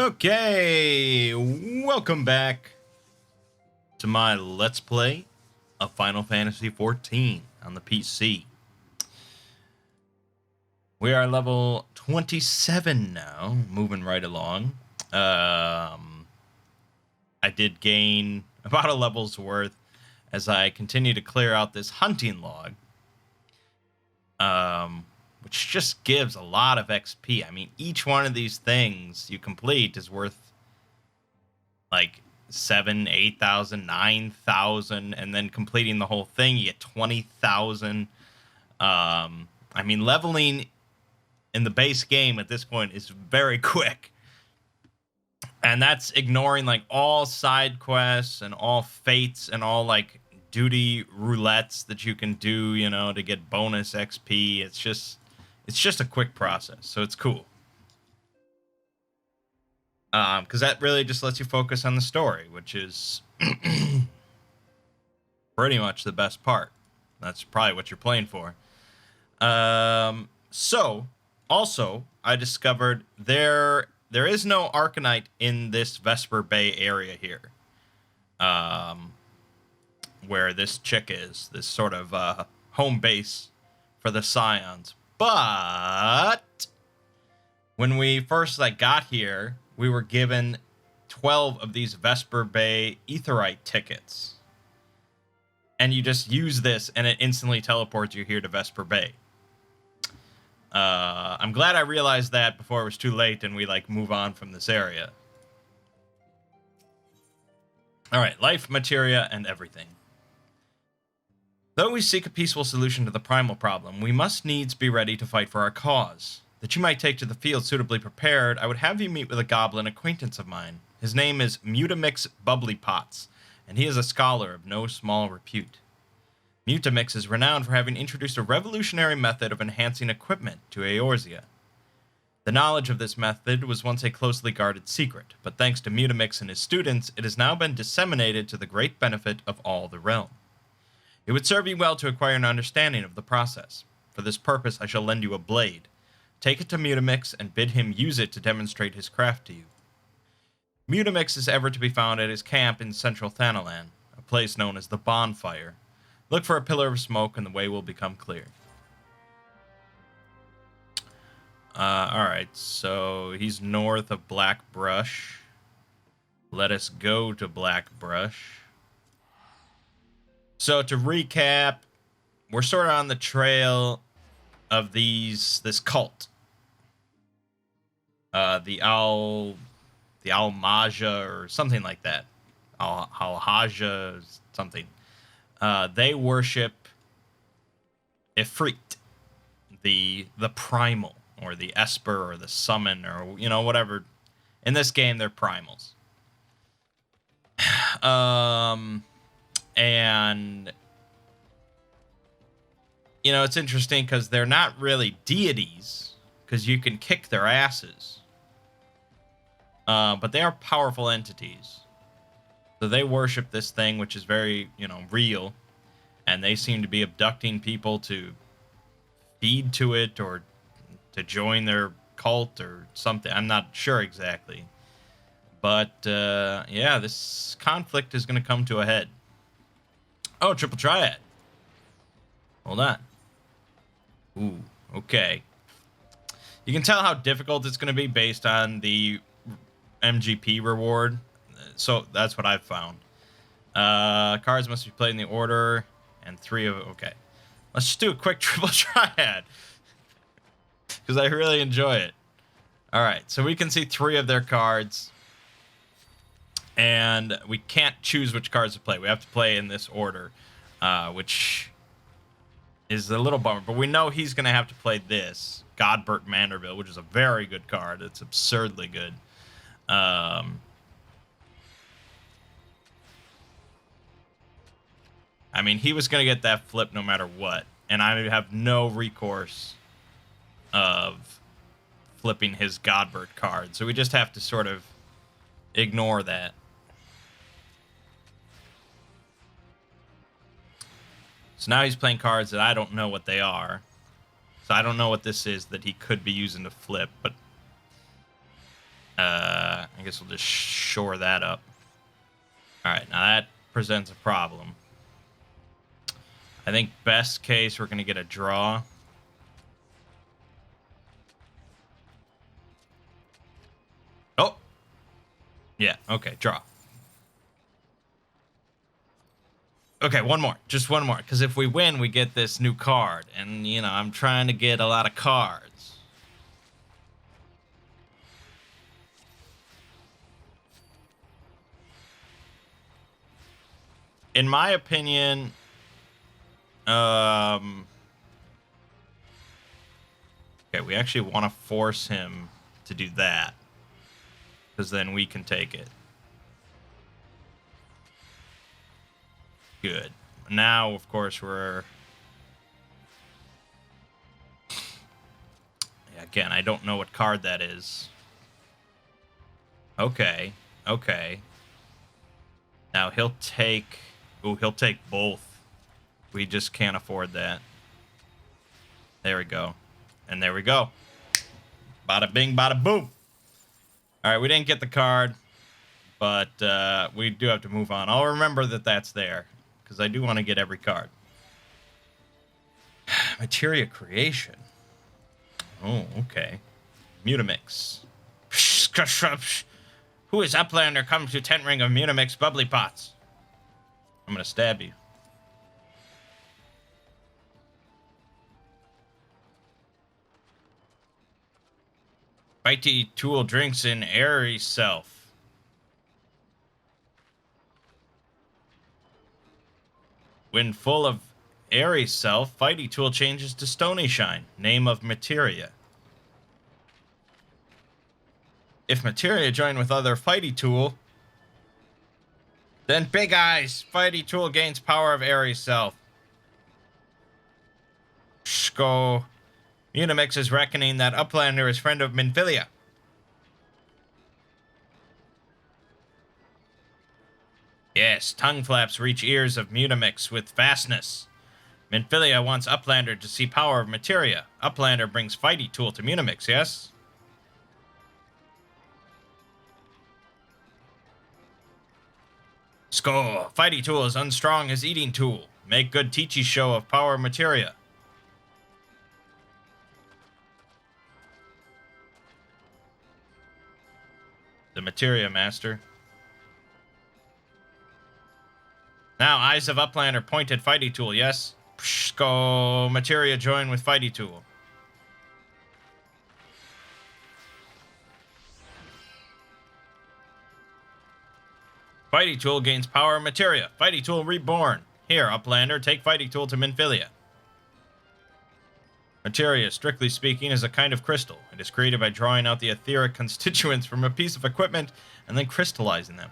Okay, welcome back to my Let's Play of Final Fantasy XIV on the PC. We are level 27 now, moving right along. I did gain about a level's worth as I continue to clear out this hunting log, which just gives a lot of XP. I mean, each one of these things you complete is worth like 7, 8,000, 9,000, and then completing the whole thing, you get 20,000. I mean, leveling in the base game at this point is very quick. And that's ignoring like all side quests and all fates and all like duty roulettes that you can do, you know, to get bonus XP. It's just a quick process, so it's cool. Because that really just lets you focus on the story, which is pretty much the best part. That's probably what you're playing for. So, also, I discovered there is no Arcanite in this Vesper Bay area here. Where this chick is, this sort of home base for the Scions. But when we first got here, we were given 12 of these Vesper Bay Aetheryte tickets. And you just use this, and it instantly teleports you here to Vesper Bay. I'm glad I realized that before it was too late and we, move on from this area. Alright, life, materia, and everything. Though we seek a peaceful solution to the primal problem, we must needs be ready to fight for our cause. That you might take to the field suitably prepared, I would have you meet with a goblin acquaintance of mine. His name is Mutamix Bubblypots, and he is a scholar of no small repute. Mutamix is renowned for having introduced a revolutionary method of enhancing equipment to Eorzea. The knowledge of this method was once a closely guarded secret, but thanks to Mutamix and his students, it has now been disseminated to the great benefit of all the realm. It would serve you well to acquire an understanding of the process. For this purpose, I shall lend you a blade. Take it to Mutamix and bid him use it to demonstrate his craft to you. Mutamix is ever to be found at his camp in central Thanalan, a place known as the Bonfire. Look for a pillar of smoke and the way will become clear. Alright, so he's north of Black Brush. Let us go to Black Brush. So to recap, we're sort of on the trail of this cult. The Al-Maja or something like that. Al-Haja something. They worship Ifrit, the primal, or the Esper, or the summon, or, you know, whatever. In this game, they're primals. And, you know, it's interesting because they're not really deities, because you can kick their asses. But they are powerful entities. So they worship this thing, which is very, you know, real. And they seem to be abducting people to feed to it or to join their cult or something. I'm not sure exactly. But, yeah, this conflict is going to come to a head. Oh, triple triad. Hold on. Ooh, okay. You can tell how difficult it's going to be based on the MGP reward. So that's what I've found. Cards must be played in the order, and 3 of... Okay. Let's just do a quick triple triad. Because I really enjoy it. Alright, so we can see 3 of their cards. And we can't choose which cards to play. We have to play in this order, which is a little bummer. But we know he's going to have to play this, Godbert Manderville, which is a very good card. It's absurdly good. I mean, he was going to get that flip no matter what. And I have no recourse of flipping his Godbert card. So we just have to sort of ignore that. So now he's playing cards that I don't know what they are. So I don't know what this is that he could be using to flip, but I guess we'll just shore that up. All right, now that presents a problem. I think best case, we're going to get a draw. Oh. Yeah, okay, draw. Okay, one more. Just one more. Because if we win, we get this new card. And, you know, I'm trying to get a lot of cards. In my opinion, okay, we actually want to force him to do that. Because then we can take it. Good. Now, of course, we're... Again, I don't know what card that is. Okay. Okay. Now, he'll take... Ooh, he'll take both. We just can't afford that. There we go. And there we go. Bada bing, bada boom. All right, we didn't get the card. But we do have to move on. I'll remember that that's there. Because I do want to get every card. Materia creation. Oh, okay. Mutamix. Who is Uplander come to tent ring of Mutamix bubbly pots? I'm going to stab you. Fighty tool drinks in airy self. When full of airy self, Fighty Tool changes to Stony Shine, name of materia. If materia join with other Fighty Tool, then Big Eyes, Fighty Tool gains power of airy self. Shko. Mutamix is reckoning that Uplander is friend of Minfilia. Yes, tongue flaps reach ears of Mutamix with fastness. Minfilia wants Uplander to see power of materia. Uplander brings Fighty Tool to Mutamix, yes? Score! Fighty Tool is unstrong as eating tool. Make good Teachy show of power of materia. The materia master. Now, eyes of Uplander point at Fighty Tool, yes? Pshko, materia join with Fighty Tool. Fighty Tool gains power of materia. Fighty Tool reborn. Here, Uplander, take Fighty Tool to Minfilia. Materia, strictly speaking, is a kind of crystal. It is created by drawing out the etheric constituents from a piece of equipment and then crystallizing them.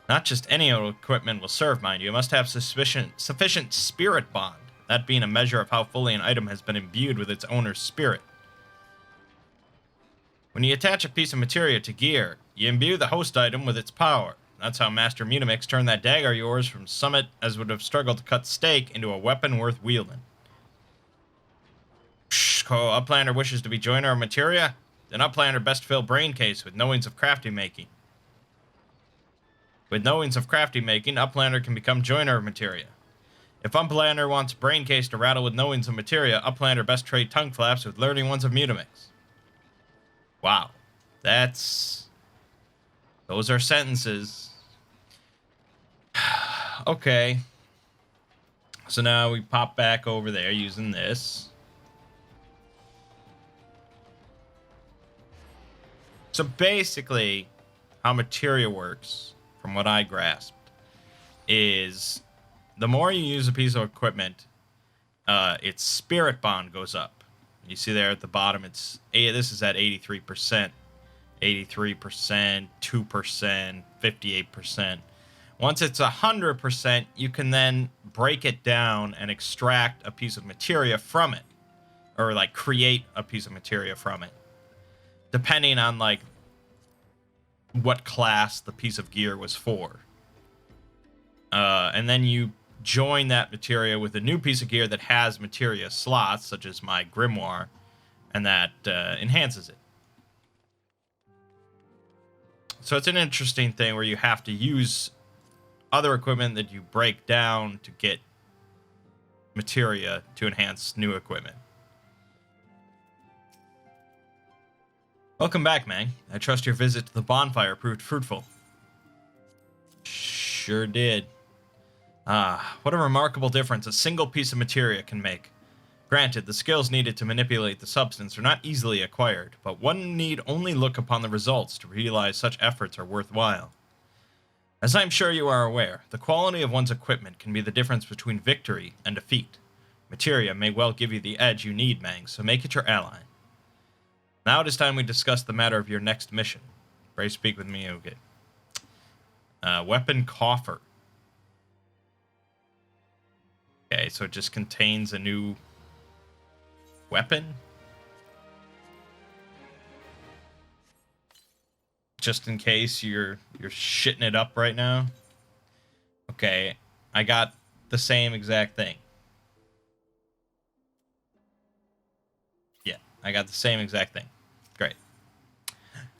Not just any equipment will serve, mind you. It must have sufficient spirit bond, that being a measure of how fully an item has been imbued with its owner's spirit. When you attach a piece of materia to gear, you imbue the host item with its power. That's how Master Mutamix turned that dagger of yours from summit as would have struggled to cut steak into a weapon worth wielding. Pshko, Uplander wishes to be joiner of materia? Then Uplander best fill brain case with knowings of crafty making. With knowings of crafty making, Uplander can become joiner of materia. If Uplander wants brain case to rattle with knowings of materia, Uplander best trade tongue flaps with learning ones of Mutamix. Wow. Those are sentences. Okay. So now we pop back over there using this. So basically, how materia works, from what I grasped, is the more you use a piece of equipment, its spirit bond goes up. You see there at the bottom, this is at 83%, 83%, 2%, 58%. Once it's 100%, you can then break it down and extract a piece of materia from it, or like create a piece of materia from it, depending on like what class the piece of gear was for. And then you join that materia with a new piece of gear that has materia slots, such as my grimoire, and that enhances it. So it's an interesting thing where you have to use other equipment that you break down to get materia to enhance new equipment. Welcome back, Mangg. I trust your visit to the bonfire proved fruitful. Sure did. Ah, what a remarkable difference a single piece of materia can make. Granted, the skills needed to manipulate the substance are not easily acquired, but one need only look upon the results to realize such efforts are worthwhile. As I'm sure you are aware, the quality of one's equipment can be the difference between victory and defeat. Materia may well give you the edge you need, Mangg, so make it your ally. Now it is time we discuss the matter of your next mission. Pray speak with me, okay. Weapon coffer. Okay, so it just contains a new weapon? Just in case you're shitting it up right now. Okay, I got the same exact thing. Yeah, I got the same exact thing. Great.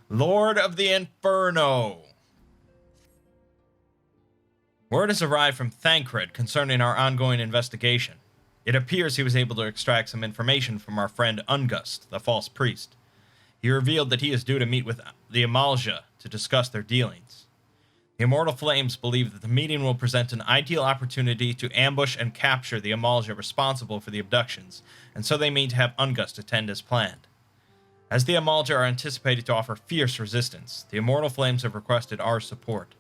Lord of the Inferno. Word has arrived from Thancred concerning our ongoing investigation. It appears he was able to extract some information from our friend Ungust, the false priest. He revealed that he is due to meet with the Amalja to discuss their dealings. The Immortal Flames believe that the meeting will present an ideal opportunity to ambush and capture the Amalja responsible for the abductions, and so they mean to have Ungust attend as planned. As the Amalja are anticipated to offer fierce resistance, the Immortal Flames have requested our support.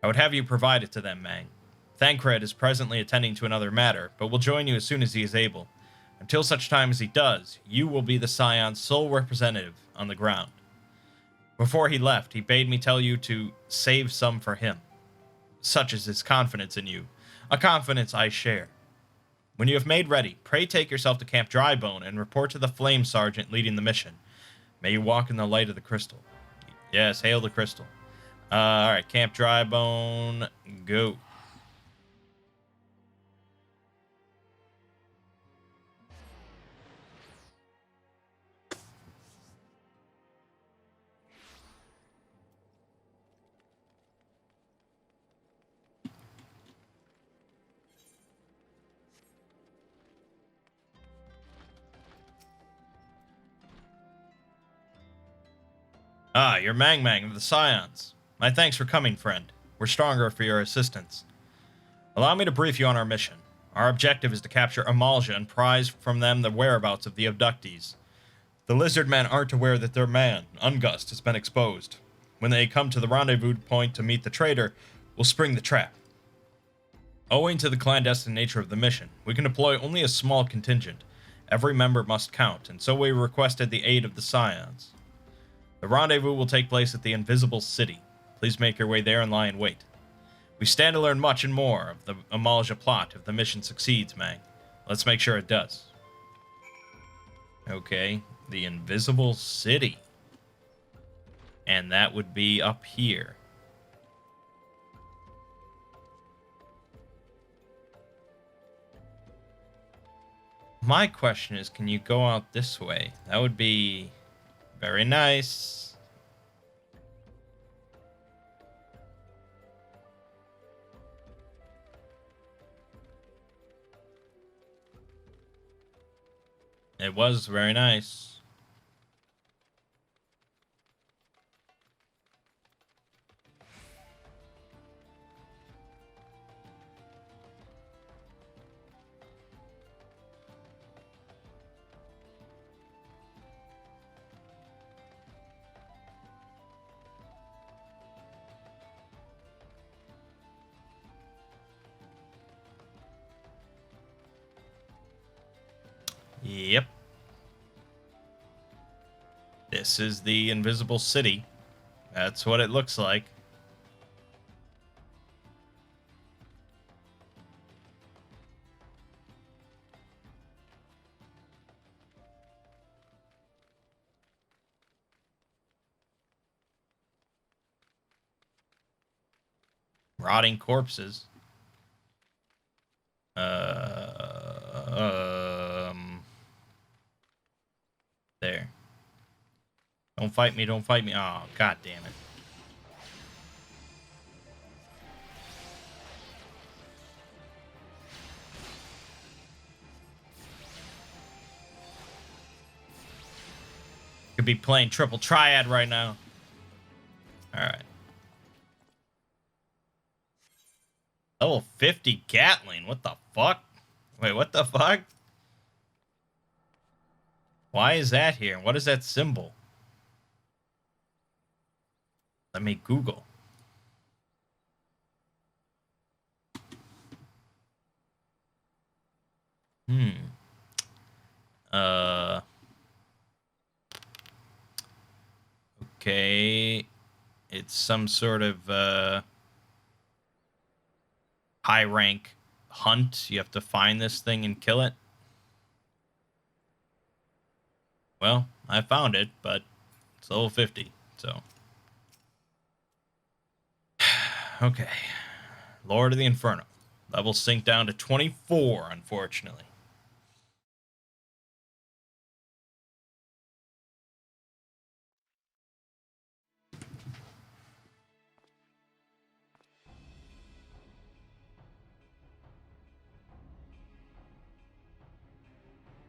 I would have you provide it to them, Mangg. Thancred is presently attending to another matter, but will join you as soon as he is able. Until such time as he does, you will be the Scion's sole representative on the ground. Before he left, he bade me tell you to save some for him. Such is his confidence in you, a confidence I share. When you have made ready, pray take yourself to Camp Drybone and report to the Flame Sergeant leading the mission. May you walk in the light of the crystal. Yes, hail the crystal. Alright, Camp Drybone, go. Ah, you're Mangg of the Scions. My thanks for coming, friend. We're stronger for your assistance. Allow me to brief you on our mission. Our objective is to capture Amalja and prize from them the whereabouts of the abductees. The lizard men aren't aware that their man, Ungust, has been exposed. When they come to the rendezvous point to meet the traitor, we'll spring the trap. Owing to the clandestine nature of the mission, we can deploy only a small contingent. Every member must count, and so we requested the aid of the Scions. The rendezvous will take place at the Invisible City. Please make your way there and lie in wait. We stand to learn much and more of the Amalja plot if the mission succeeds, Mangg. Let's make sure it does. Okay, the Invisible City. And that would be up here. My question is, can you go out this way? That would be very nice. It was very nice. Yep. This is the Invisible City. That's what it looks like. Rotting corpses. There. Don't fight me, don't fight me. Oh, god damn it. could be playing triple triad right now. Alright. Level 50 Gatling. What the fuck? Wait, what the fuck? Why is that here? What is that symbol? Let me Google. Okay. It's some sort of, high rank hunt. You have to find this thing and kill it. Well, I found it, but it's level 50, so. Okay. Lord of the Inferno. Levels sink down to 24, unfortunately.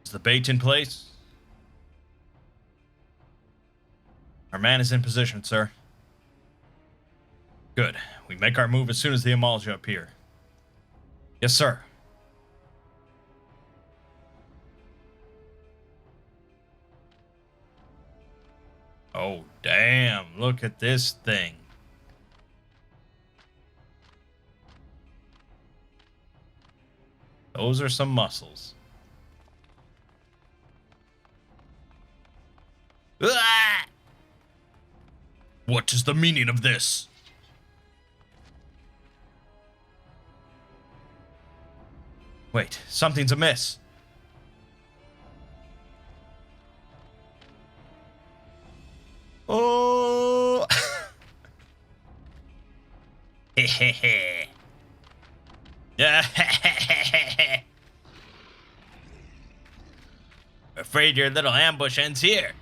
Is the bait in place? Our man is in position, sir. Good. We make our move as soon as the Amalja appear. Yes, sir. Oh, damn. Look at this thing. Those are some muscles. Ah! What is the meaning of this? Wait, something's amiss. Oh! Hehehe. Afraid your little ambush ends here.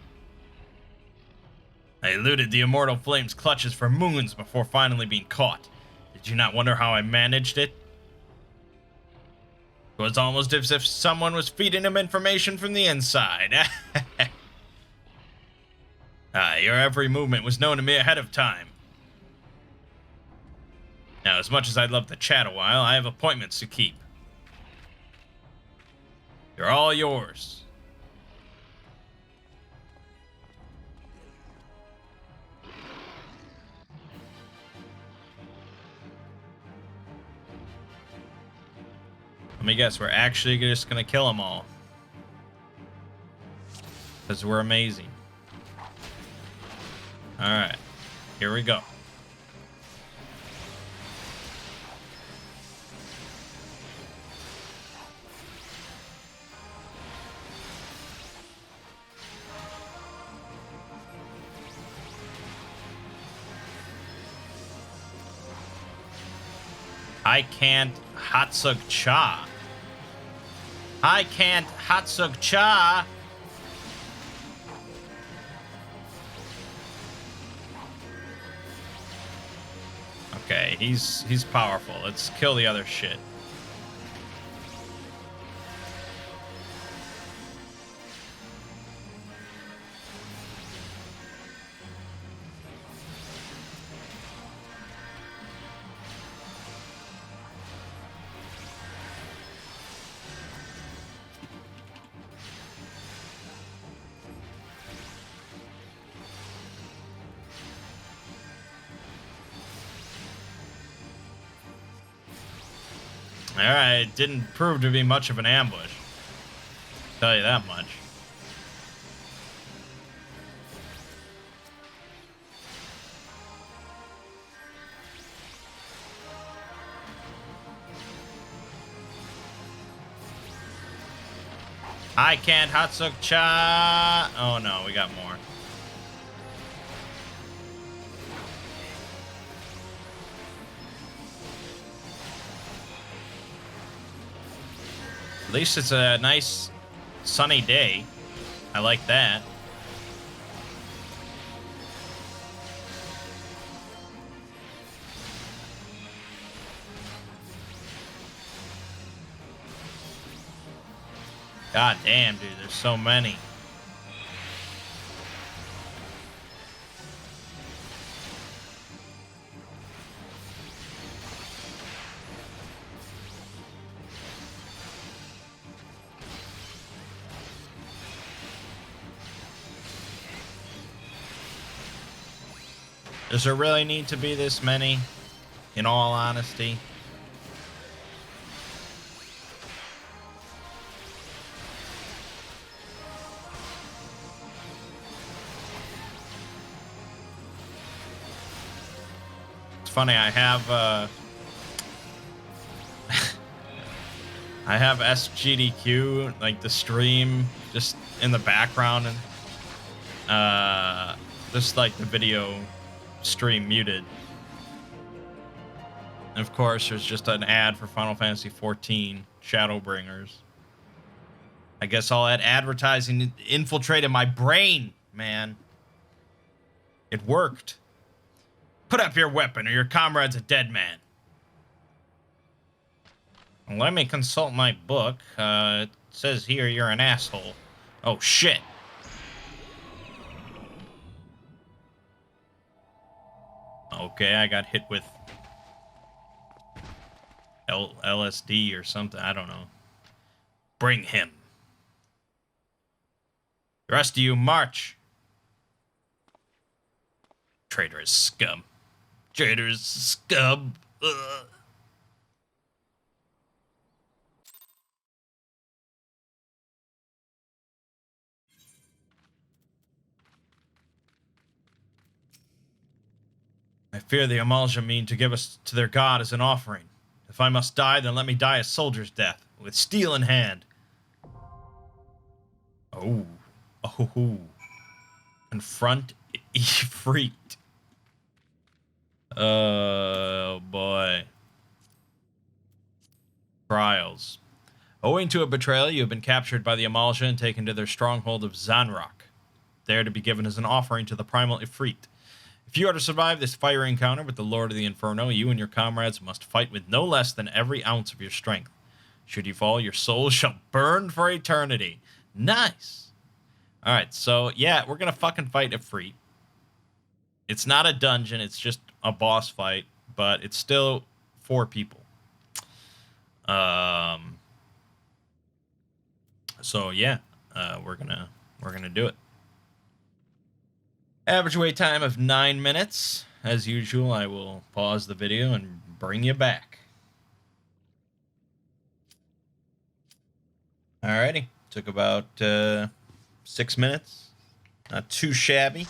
I eluded the immortal flame's clutches for moons before finally being caught. Did you not wonder how I managed it? It was almost as if someone was feeding him information from the inside. Your every movement was known to me ahead of time. Now, as much as I'd love to chat a while, I have appointments to keep. They're all yours. Let me guess, we're actually just gonna kill them all. Because we're amazing. Alright, here we go. I can't Hatsug Cha. I can't Hatsug Cha. Okay, he's powerful. Let's kill the other shit. Alright, it didn't prove to be much of an ambush. I'll tell you that much. I can't Hatsuk Cha. Oh no, we got more. At least it's a nice sunny day. I like that. God damn, dude, there's so many. Does there really need to be this many? In all honesty. It's funny, I have I have SGDQ, like the stream, just in the background, and just like the video stream muted. And of course, there's just an ad for Final Fantasy XIV Shadowbringers. I guess all that advertising infiltrated my brain, man. It worked. Put up your weapon or your comrade's a dead man. Let me consult my book. It says here you're an asshole. Oh, shit. Okay, I got hit with LSD or something. I don't know. Bring him. The rest of you, march. Traitorous scum. Traitorous scum. Ugh. I fear the Amalja mean to give us to their god as an offering. If I must die, then let me die a soldier's death, with steel in hand. Oh. Oh. Confront Ifrit. Oh, boy. Trials. Owing to a betrayal, you have been captured by the Amalja and taken to their stronghold of Zanrock, there to be given as an offering to the primal Ifrit. If you are to survive this fiery encounter with the Lord of the Inferno, you and your comrades must fight with no less than every ounce of your strength. Should you fall, your soul shall burn for eternity. Nice. Alright, so, yeah, we're gonna fucking fight Ifrit. It's not a dungeon, it's just a boss fight, but it's still 4 people. So, yeah, we're gonna do it. Average wait time of 9 minutes. As usual, I will pause the video and bring you back. Alrighty. Took about 6 minutes. Not too shabby.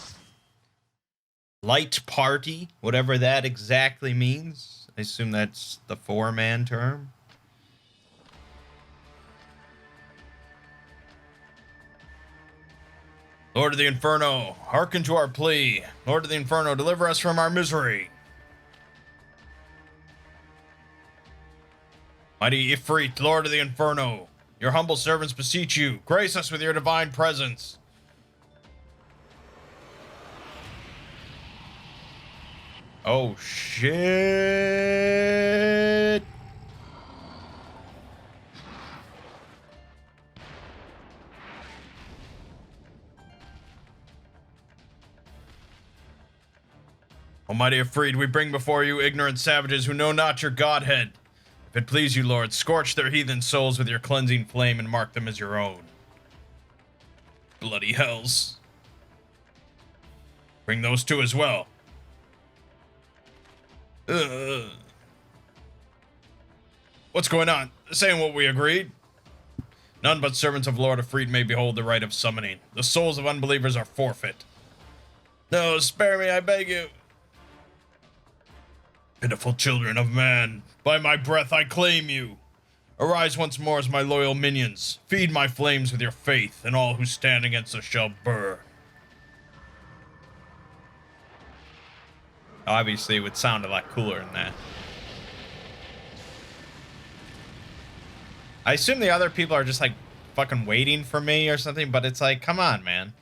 Light party, whatever that exactly means. I assume that's the 4-man term. Lord of the Inferno, hearken to our plea. Lord of the Inferno, deliver us from our misery. Mighty Ifrit, Lord of the Inferno, your humble servants beseech you, grace us with your divine presence. Oh, shit. Almighty Ifrit, we bring before you ignorant savages who know not your godhead. If it please you, Lord, scorch their heathen souls with your cleansing flame and mark them as your own. Bloody hells. Bring those two as well. What's going on? Saying what we agreed? None but servants of Lord Ifrit may behold the rite of summoning. The souls of unbelievers are forfeit. No, spare me, I beg you. Pitiful children of man, by my breath I claim you. Arise once more as my loyal minions. Feed my flames with your faith, and all who stand against us shall burn. Obviously, it would sound a lot cooler than that. I assume the other people are just, like, fucking waiting for me or something, but it's like, come on, man.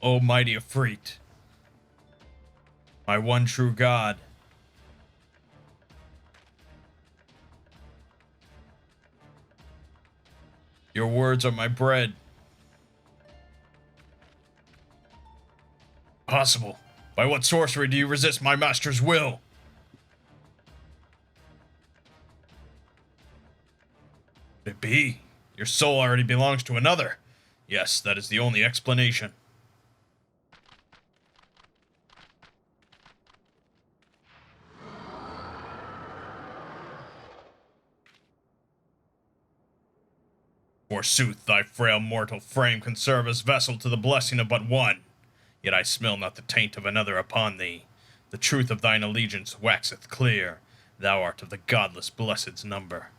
Almighty Ifrit. My one true god. Your words are my bread. Possible. By what sorcery do you resist my master's will? Could it be? Your soul already belongs to another. Yes, that is the only explanation. Forsooth, thy frail mortal frame can serve as vessel to the blessing of but one. Yet I smell not the taint of another upon thee. The truth of thine allegiance waxeth clear. Thou art of the godless blessed's number.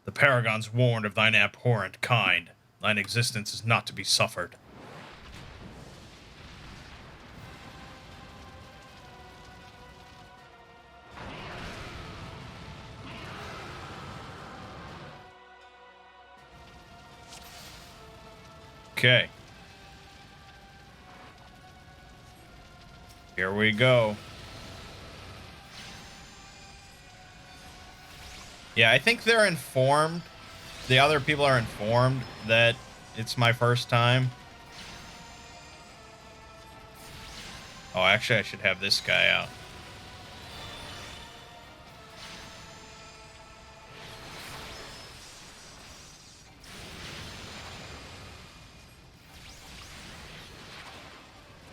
The paragons warned of thine abhorrent kind. Thine existence is not to be suffered. Okay. Here we go. Yeah, I think they're informed. The other people are informed that it's my first time. Oh, actually, I should have this guy out.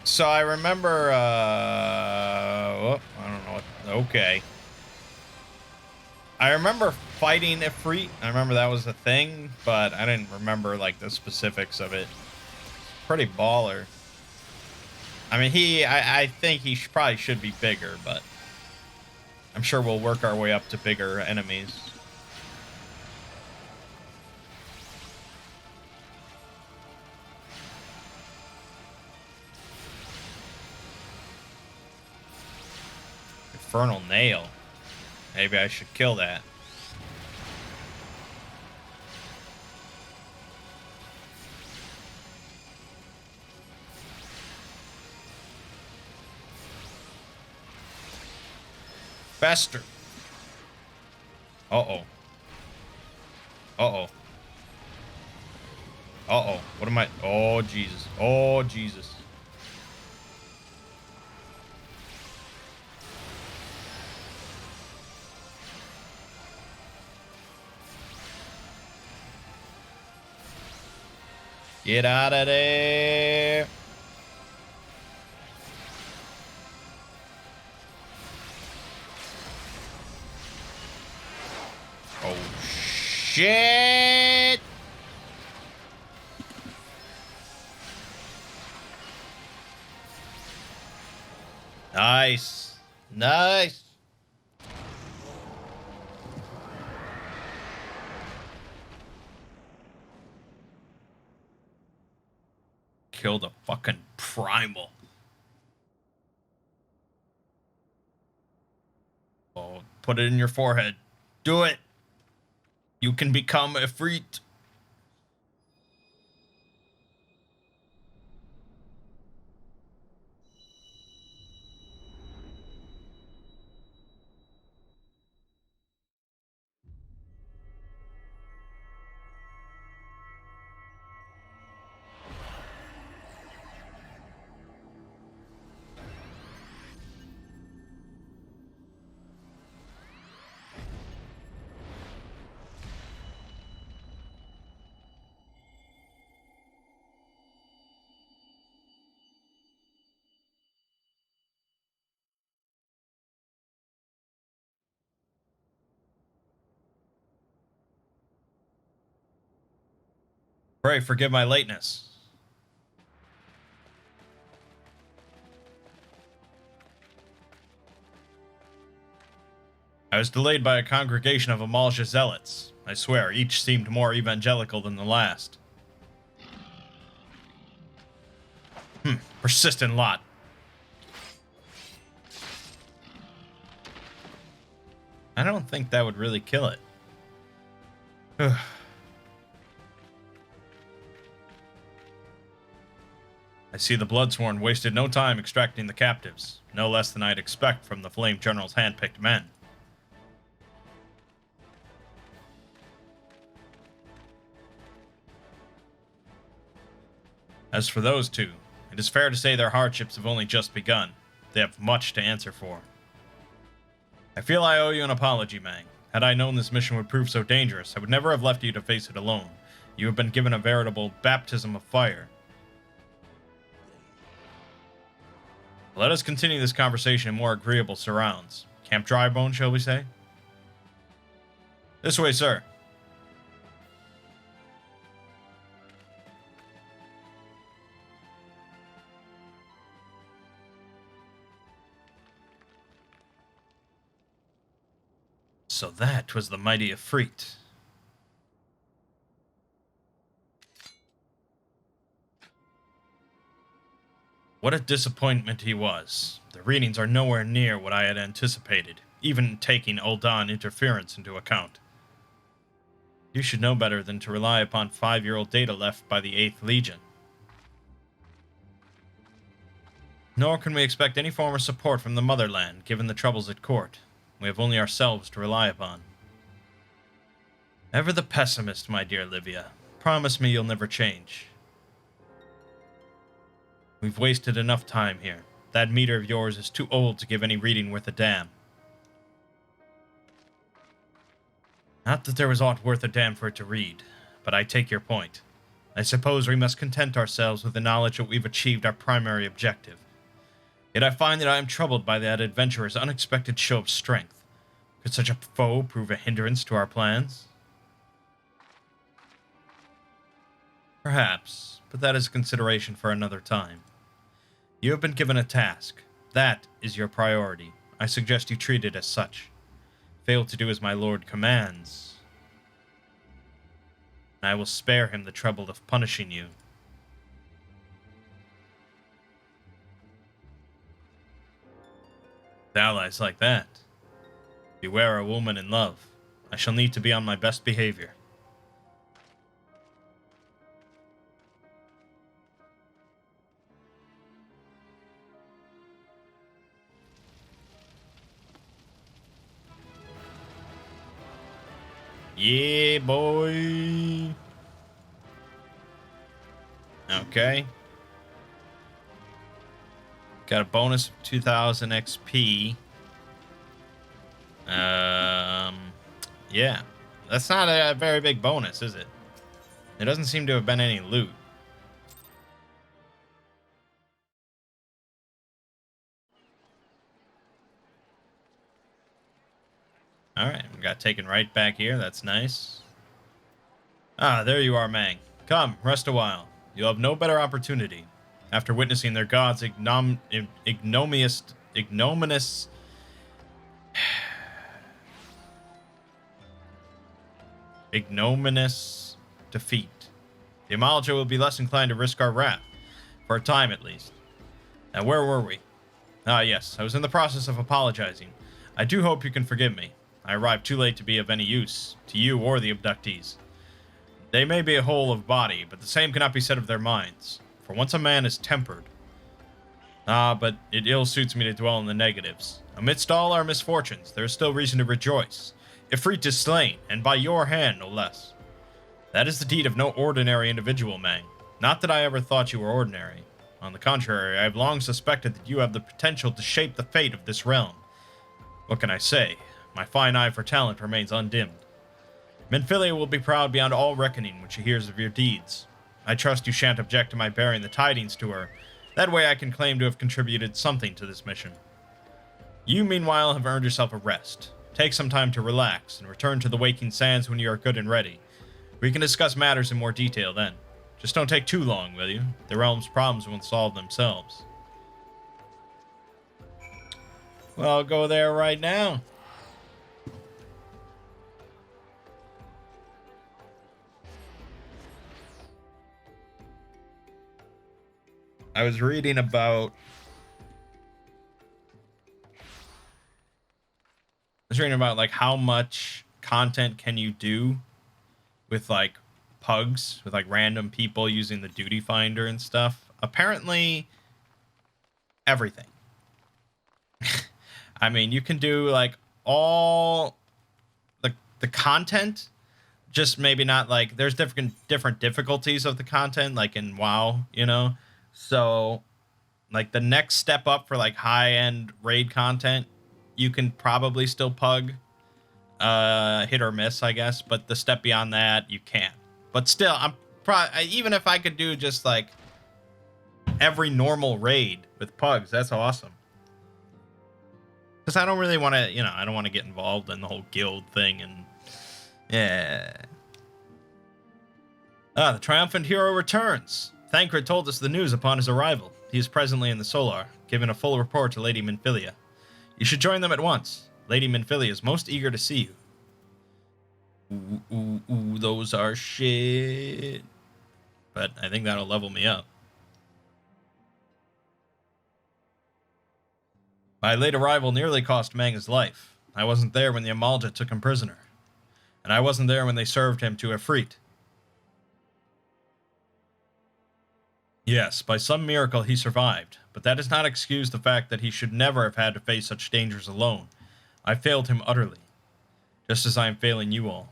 So I remember, I don't know what, okay. I remember fighting Ifrit. I remember that was a thing, but I didn't remember, like, the specifics of it. Pretty baller. I mean, I think he probably should be bigger, but I'm sure we'll work our way up to bigger enemies. Infernal Nail. Maybe I should kill that. Fester. Uh-oh. Uh-oh. Uh-oh. What am I? Oh, Jesus. Oh, Jesus. Get out of there. Oh, shit. Nice. Nice. Killed a fucking primal. Oh, put it in your forehead. Do it. You can become a freak. Pray, forgive my lateness. I was delayed by a congregation of Amalja zealots. I swear, each seemed more evangelical than the last. Persistent lot. I don't think that would really kill it. I see the Bloodsworn wasted no time extracting the captives, no less than I'd expect from the Flame General's hand-picked men. As for those two, it is fair to say their hardships have only just begun. They have much to answer for. I feel I owe you an apology, Mangg. Had I known this mission would prove so dangerous, I would never have left you to face it alone. You have been given a veritable baptism of fire. Let us continue this conversation in more agreeable surrounds. Camp Drybone, shall we say? This way, sir. So that was the mighty Ifrit. What a disappointment he was. The readings are nowhere near what I had anticipated, even taking Uldan interference into account. You should know better than to rely upon 5-year-old data left by the 8th Legion. Nor can we expect any form of support from the motherland, given the troubles at court. We have only ourselves to rely upon. Ever the pessimist, my dear Livia. Promise me you'll never change. We've wasted enough time here. That meter of yours is too old to give any reading worth a damn. Not that there was aught worth a damn for it to read, but I take your point. I suppose we must content ourselves with the knowledge that we've achieved our primary objective. Yet I find that I am troubled by that adventurer's unexpected show of strength. Could such a foe prove a hindrance to our plans? Perhaps, but that is a consideration for another time. You have been given a task. That is your priority. I suggest you treat it as such. Fail to do as my lord commands, and I will spare him the trouble of punishing you. With allies like that, beware a woman in love. I shall need to be on my best behavior. Yeah, boy. Okay. Got a bonus of 2,000 XP. Yeah. That's not a very big bonus, is it? There doesn't seem to have been any loot. Alright, we got taken right back here. That's nice. Ah, there you are, Mangg. Come, rest a while. You'll have no better opportunity. After witnessing their gods' ignominious defeat, the Amalja will be less inclined to risk our wrath. For a time, at least. Now, where were we? Ah, yes, I was in the process of apologizing. I do hope you can forgive me. I arrived too late to be of any use, to you or the abductees. They may be a whole of body, but the same cannot be said of their minds. For once a man is tempered. But it ill suits me to dwell on the negatives. Amidst all our misfortunes, there is still reason to rejoice. Ifrit is slain, and by your hand, no less. That is the deed of no ordinary individual, Mangg. Not that I ever thought you were ordinary. On the contrary, I have long suspected that you have the potential to shape the fate of this realm. What can I say? My fine eye for talent remains undimmed. Minfilia will be proud beyond all reckoning when she hears of your deeds. I trust you shan't object to my bearing the tidings to her. That way I can claim to have contributed something to this mission. You, meanwhile, have earned yourself a rest. Take some time to relax, and return to the Waking Sands when you are good and ready. We can discuss matters in more detail then. Just don't take too long, will you? The realm's problems won't solve themselves. Well, I'll go there right now. I was reading about like how much content can you do with like pugs, with like random people using the duty finder and stuff. Apparently everything. I mean, you can do like all the content, just maybe not like there's different difficulties of the content like in WoW, you know? So, like, the next step up for, like, high-end raid content, you can probably still pug, hit or miss, I guess. But the step beyond that, you can't. But still, even if I could do just, like, every normal raid with pugs, that's awesome. Because I don't really want to, you know, I don't want to get involved in the whole guild thing, and, yeah. Ah, the triumphant hero returns. Thancred told us the news upon his arrival. He is presently in the Solar, giving a full report to Lady Minfilia. You should join them at once. Lady Minfilia is most eager to see you. Ooh, ooh, ooh, those are shit. But I think that'll level me up. My late arrival nearly cost Mangg his life. I wasn't there when the Amalja took him prisoner. And I wasn't there when they served him to Efreet. Yes, by some miracle he survived, but that does not excuse the fact that he should never have had to face such dangers alone. I failed him utterly, just as I am failing you all.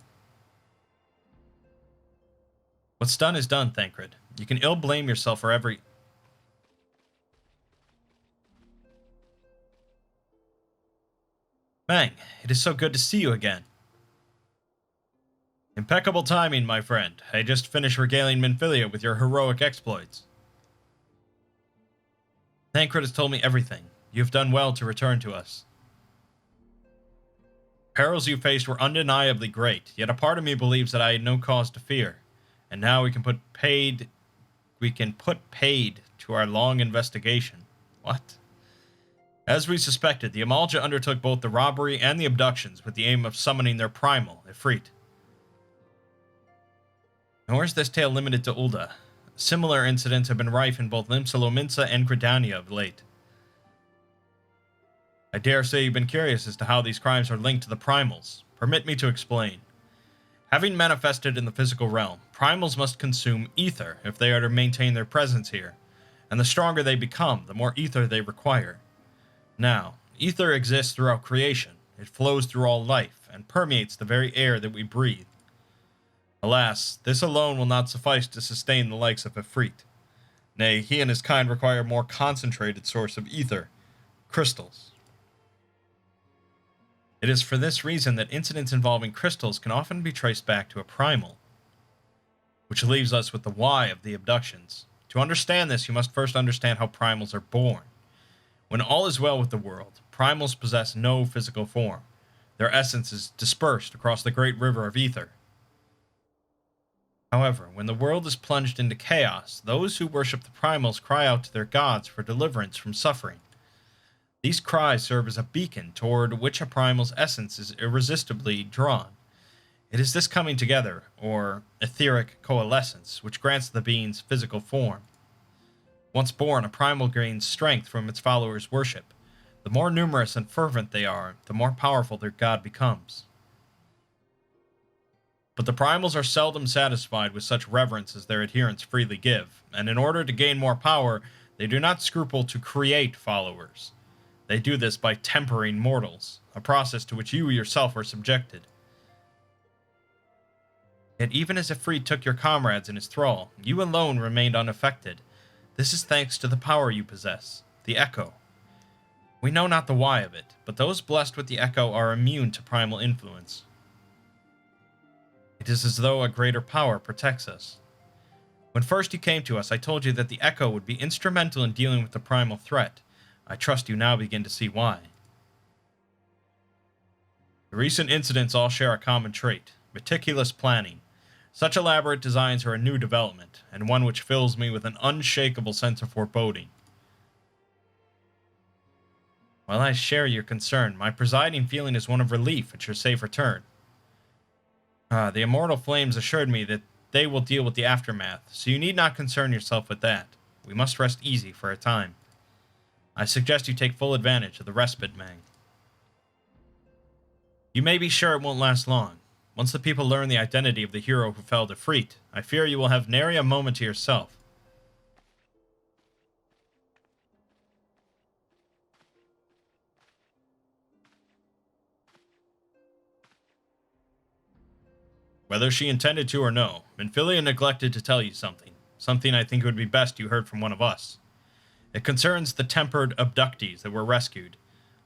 What's done is done, Thancred. You can ill blame yourself for every... Mangg, it is so good to see you again. Impeccable timing, my friend. I just finished regaling Minfilia with your heroic exploits. Thancred has told me everything. You have done well to return to us. Perils you faced were undeniably great, yet a part of me believes that I had no cause to fear. And now we can put paid to our long investigation. What? As we suspected, the Amalja undertook both the robbery and the abductions with the aim of summoning their primal, Efreet. Nor is this tale limited to Ul'dah. Similar incidents have been rife in both Limsa and Gridania of late. I dare say you've been curious as to how these crimes are linked to the primals. Permit me to explain. Having manifested in the physical realm, primals must consume ether if they are to maintain their presence here, and the stronger they become, the more ether they require. Now, ether exists throughout creation. It flows through all life, and permeates the very air that we breathe. Alas, this alone will not suffice to sustain the likes of Efreet. Nay, he and his kind require a more concentrated source of ether, crystals. It is for this reason that incidents involving crystals can often be traced back to a primal. Which leaves us with the why of the abductions. To understand this, you must first understand how primals are born. When all is well with the world, primals possess no physical form. Their essence is dispersed across the great river of ether. However, when the world is plunged into chaos, those who worship the primals cry out to their gods for deliverance from suffering. These cries serve as a beacon toward which a primal's essence is irresistibly drawn. It is this coming together, or etheric coalescence, which grants the being's physical form. Once born, a primal gains strength from its followers' worship. The more numerous and fervent they are, the more powerful their god becomes. But the primals are seldom satisfied with such reverence as their adherents freely give, and in order to gain more power, they do not scruple to create followers. They do this by tempering mortals, a process to which you yourself are subjected. Yet even as Efreet took your comrades in his thrall, you alone remained unaffected. This is thanks to the power you possess, the Echo. We know not the why of it, but those blessed with the Echo are immune to primal influence. It is as though a greater power protects us. When first you came to us, I told you that the Echo would be instrumental in dealing with the primal threat. I trust you now begin to see why. The recent incidents all share a common trait: meticulous planning. Such elaborate designs are a new development, and one which fills me with an unshakable sense of foreboding. While I share your concern, my presiding feeling is one of relief at your safe return. The immortal flames assured me that they will deal with the aftermath, so you need not concern yourself with that. We must rest easy for a time. I suggest you take full advantage of the respite, Mangg. You may be sure it won't last long. Once the people learn the identity of the hero who fell Efreet, I fear you will have nary a moment to yourself. Whether she intended to or no, Minfilia neglected to tell you something. Something I think it would be best you heard from one of us. It concerns the tempered abductees that were rescued.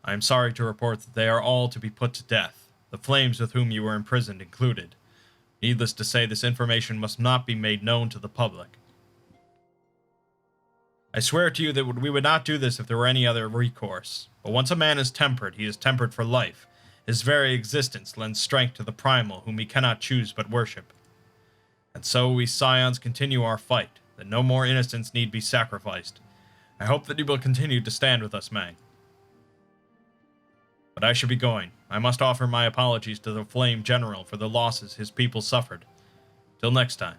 I am sorry to report that they are all to be put to death, the flames with whom you were imprisoned included. Needless to say, this information must not be made known to the public. I swear to you that we would not do this if there were any other recourse. But once a man is tempered, he is tempered for life. His very existence lends strength to the primal whom he cannot choose but worship. And so we scions continue our fight, that no more innocents need be sacrificed. I hope that you will continue to stand with us, Mangg. But I should be going. I must offer my apologies to the Flame General for the losses his people suffered. Till next time.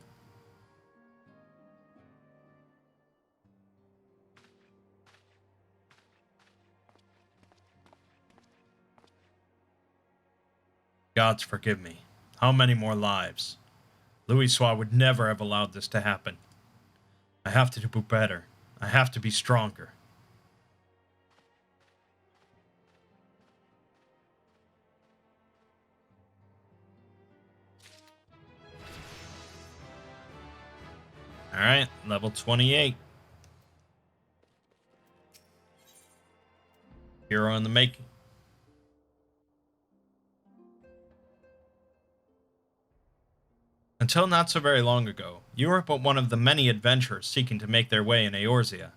Gods forgive me. How many more lives? Louisoix would never have allowed this to happen. I have to do better. I have to be stronger. Alright, level 28. Hero in the making. Until not so very long ago, you were but one of the many adventurers seeking to make their way in Eorzea.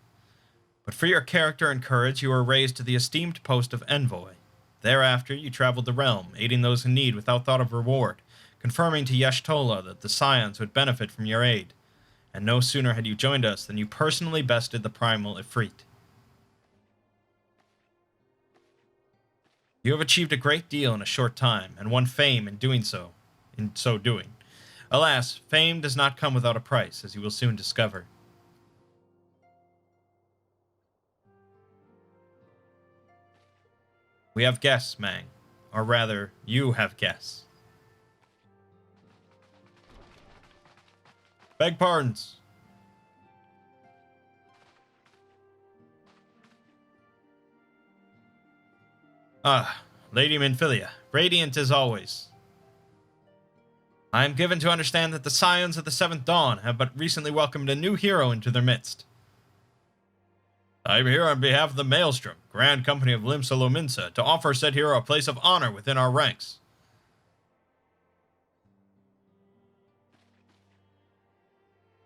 But for your character and courage, you were raised to the esteemed post of envoy. Thereafter, you traveled the realm, aiding those in need without thought of reward, confirming to Y'shtola that the Scions would benefit from your aid. And no sooner had you joined us than you personally bested the primal Ifrit. You have achieved a great deal in a short time, and won fame in so doing. Alas, fame does not come without a price, as you will soon discover. We have guests, Mangg. Or rather, you have guests. Beg pardons. Ah, Lady Minfilia, radiant as always. I am given to understand that the Scions of the Seventh Dawn have but recently welcomed a new hero into their midst. I am here on behalf of the Maelstrom, Grand Company of Limsa Lominsa, to offer said hero a place of honor within our ranks.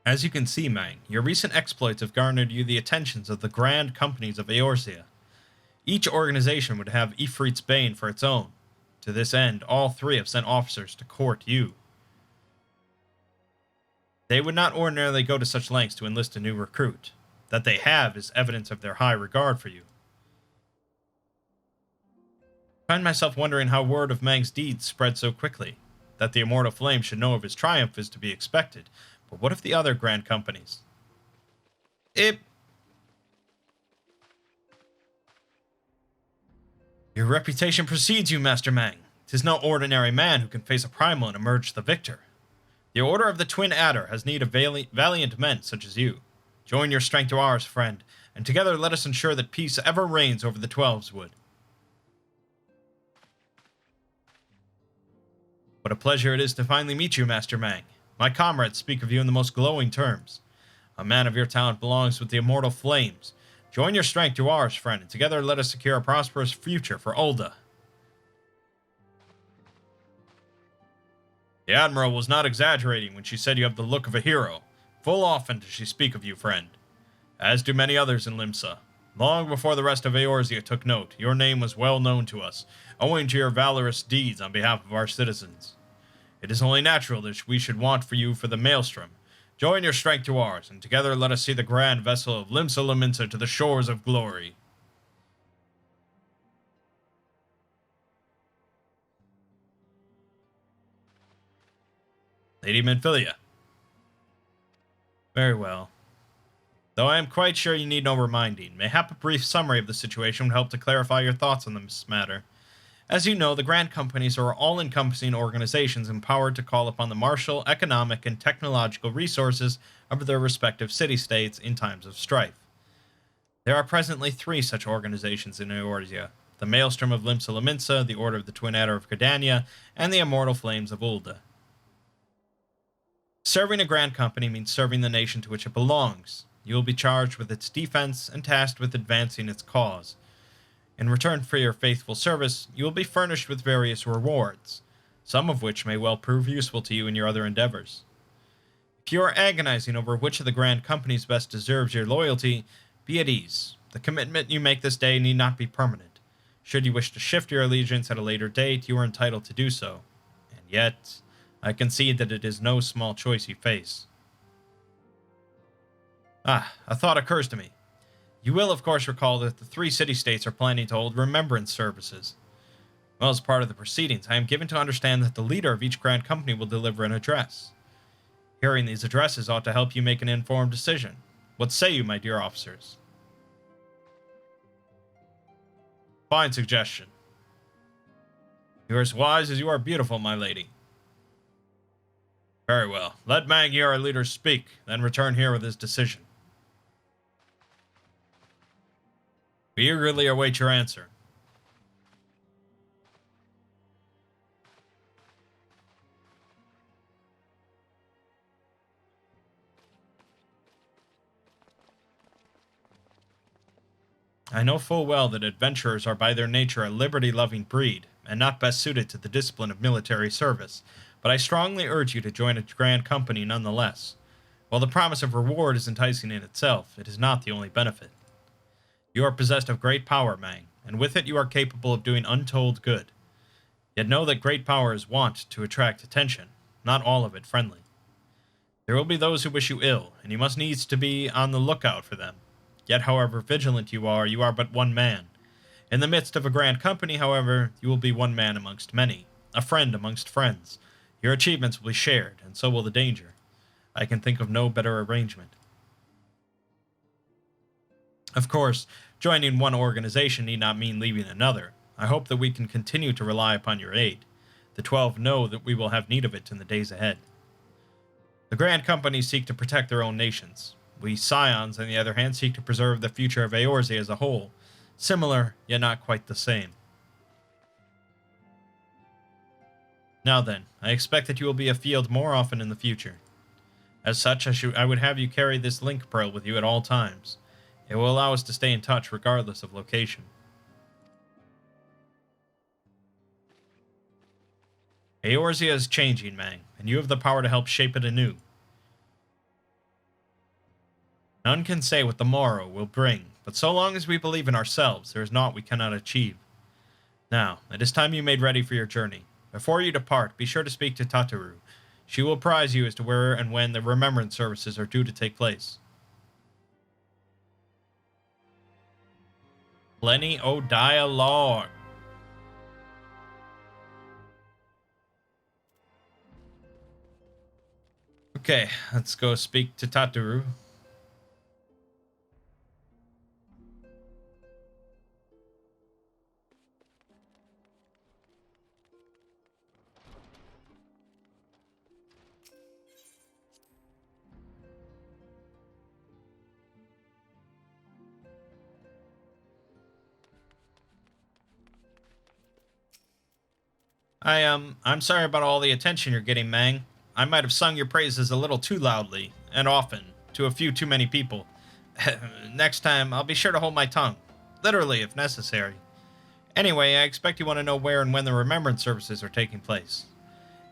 As you can see, Mangg, your recent exploits have garnered you the attentions of the Grand Companies of Eorzea. Each organization would have Ifrit's Bane for its own. To this end, all three have sent officers to court you. They would not ordinarily go to such lengths to enlist a new recruit. That they have is evidence of their high regard for you. I find myself wondering how word of Mangg's deeds spread so quickly. That the Immortal Flame should know of his triumph is to be expected, but what of the other grand companies? Your reputation precedes you, Master Mangg. 'Tis no ordinary man who can face a primal and emerge the victor. The Order of the Twin Adder has need of valiant men such as you. Join your strength to ours, friend, and together let us ensure that peace ever reigns over the Twelveswood. What a pleasure it is to finally meet you, Master Mangg. My comrades speak of you in the most glowing terms. A man of your talent belongs with the immortal flames. Join your strength to ours, friend, and together let us secure a prosperous future for Ul'dah. The Admiral was not exaggerating when she said you have the look of a hero. Full often does she speak of you, friend. As do many others in Limsa. Long before the rest of Eorzea took note, your name was well known to us, owing to your valorous deeds on behalf of our citizens. It is only natural that we should want for you for the Maelstrom. Join your strength to ours, and together let us see the grand vessel of Limsa Lominsa to the shores of glory. Lady Minfilia. Very well. Though I am quite sure you need no reminding, mayhap a brief summary of the situation would help to clarify your thoughts on this matter. As you know, the Grand Companies are all-encompassing organizations empowered to call upon the martial, economic, and technological resources of their respective city-states in times of strife. There are presently 3 such organizations in Eorzea: the Maelstrom of Limsa Lominsa, the Order of the Twin Adder of Gridania, and the Immortal Flames of Ul'dah. Serving a Grand Company means serving the nation to which it belongs. You will be charged with its defense and tasked with advancing its cause. In return for your faithful service, you will be furnished with various rewards, some of which may well prove useful to you in your other endeavors. If you are agonizing over which of the Grand Companies best deserves your loyalty, be at ease. The commitment you make this day need not be permanent. Should you wish to shift your allegiance at a later date, you are entitled to do so. And yet, I concede that it is no small choice you face. A thought occurs to me. You will, of course, recall that the 3 city-states are planning to hold remembrance services. Well, as part of the proceedings, I am given to understand that the leader of each grand company will deliver an address. Hearing these addresses ought to help you make an informed decision. What say you, my dear officers? Fine suggestion. You are as wise as you are beautiful, my lady. Very well. Let Mangg, our leader, speak, then return here with his decision. We eagerly await your answer. I know full well that adventurers are by their nature a liberty-loving breed, and not best suited to the discipline of military service, but I strongly urge you to join a grand company nonetheless. While the promise of reward is enticing in itself, it is not the only benefit. You are possessed of great power, Mangg, and with it you are capable of doing untold good. Yet know that great power is wont to attract attention, not all of it friendly. There will be those who wish you ill, and you must needs to be on the lookout for them. Yet, however vigilant you are but one man. In the midst of a grand company, however, you will be one man amongst many, a friend amongst friends. Your achievements will be shared, and so will the danger. I can think of no better arrangement. Of course, joining one organization need not mean leaving another. I hope that we can continue to rely upon your aid. The 12 know that we will have need of it in the days ahead. The grand companies seek to protect their own nations. We Scions, on the other hand, seek to preserve the future of Eorzea as a whole. Similar, yet not quite the same. Now then, I expect that you will be afield more often in the future. As such, I would have you carry this link pearl with you at all times. It will allow us to stay in touch regardless of location. Eorzea is changing, Mangg, and you have the power to help shape it anew. None can say what the morrow will bring, but so long as we believe in ourselves, there is naught we cannot achieve. Now, it is time you made ready for your journey. Before you depart, be sure to speak to Tataru. She will apprise you as to where and when the remembrance services are due to take place. Plenty o' dialogue. Okay, let's go speak to Tataru. I'm sorry about all the attention you're getting, Mangg. I might have sung your praises a little too loudly, and often, to a few too many people. Next time, I'll be sure to hold my tongue. Literally, if necessary. Anyway, I expect you want to know where and when the remembrance services are taking place.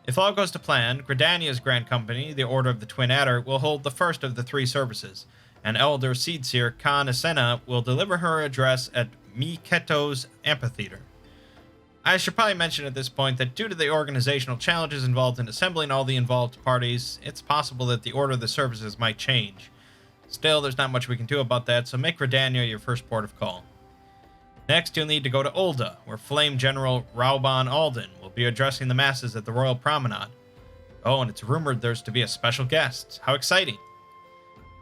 If all goes to plan, Gridania's Grand Company, the Order of the Twin Adder, will hold the first of the 3 services, and Elder Seedseer Khan Asena will deliver her address at Miketo's Amphitheater. I should probably mention at this point that due to the organizational challenges involved in assembling all the involved parties, it's possible that the order of the services might change. Still, there's not much we can do about that, so make Redania your first port of call. Next, you'll need to go to Ulda, where Flame General Rauban Alden will be addressing the masses at the Royal Promenade. Oh, and it's rumored there's to be a special guest. How exciting!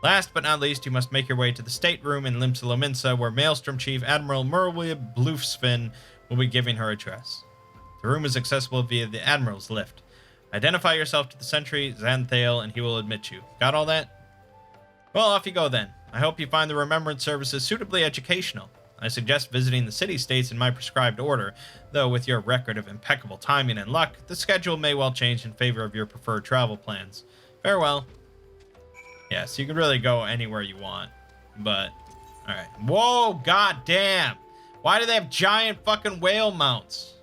Last but not least, you must make your way to the stateroom in Limsa, where Maelstrom Chief Admiral Merwib Bloofsfin will be giving her address. The room is accessible via the Admiral's lift. Identify yourself to the sentry, Xanthale, and he will admit you. Got all that? Well, off you go then. I hope you find the remembrance services suitably educational. I suggest visiting the city-states in my prescribed order, though with your record of impeccable timing and luck, the schedule may well change in favor of your preferred travel plans. Farewell. Yeah, so you can really go anywhere you want, but... Alright. Whoa, goddamn! Why do they have giant fucking whale mounts?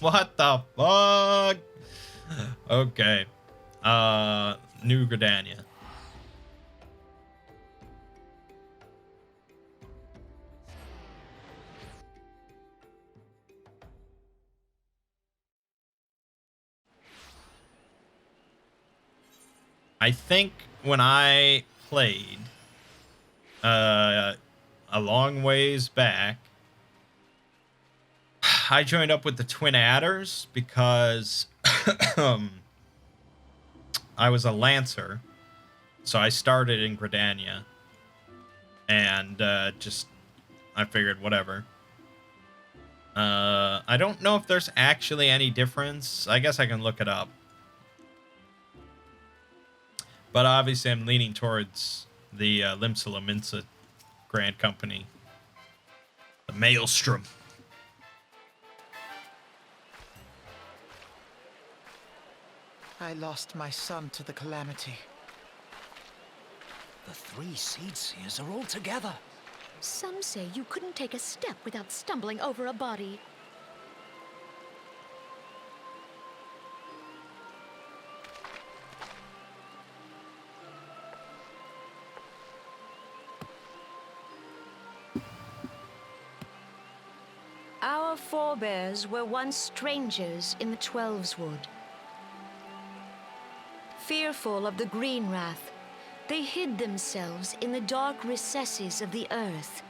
What the fuck? Okay. New Gridania. I think when I played a long ways back, I joined up with the Twin Adders because I was a Lancer. So I started in Gridania. And I figured whatever. I don't know if there's actually any difference. I guess I can look it up. But obviously I'm leaning towards the Limsa Grand Company. The Maelstrom. I lost my son to the calamity. The 3 Seed Seers are all together. Some say you couldn't take a step without stumbling over a body. Our forebears were once strangers in the Twelveswood. Fearful of the Green Wrath, they hid themselves in the dark recesses of the earth.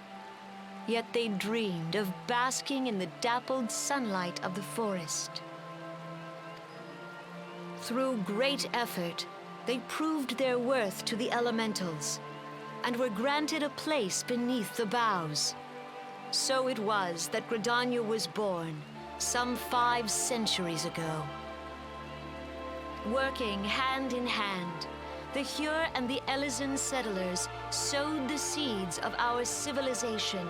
Yet they dreamed of basking in the dappled sunlight of the forest. Through great effort, they proved their worth to the elementals, and were granted a place beneath the boughs. So it was that Gridania was born, some 5 centuries ago. Working hand in hand, the Hyur and the Elysian settlers sowed the seeds of our civilization,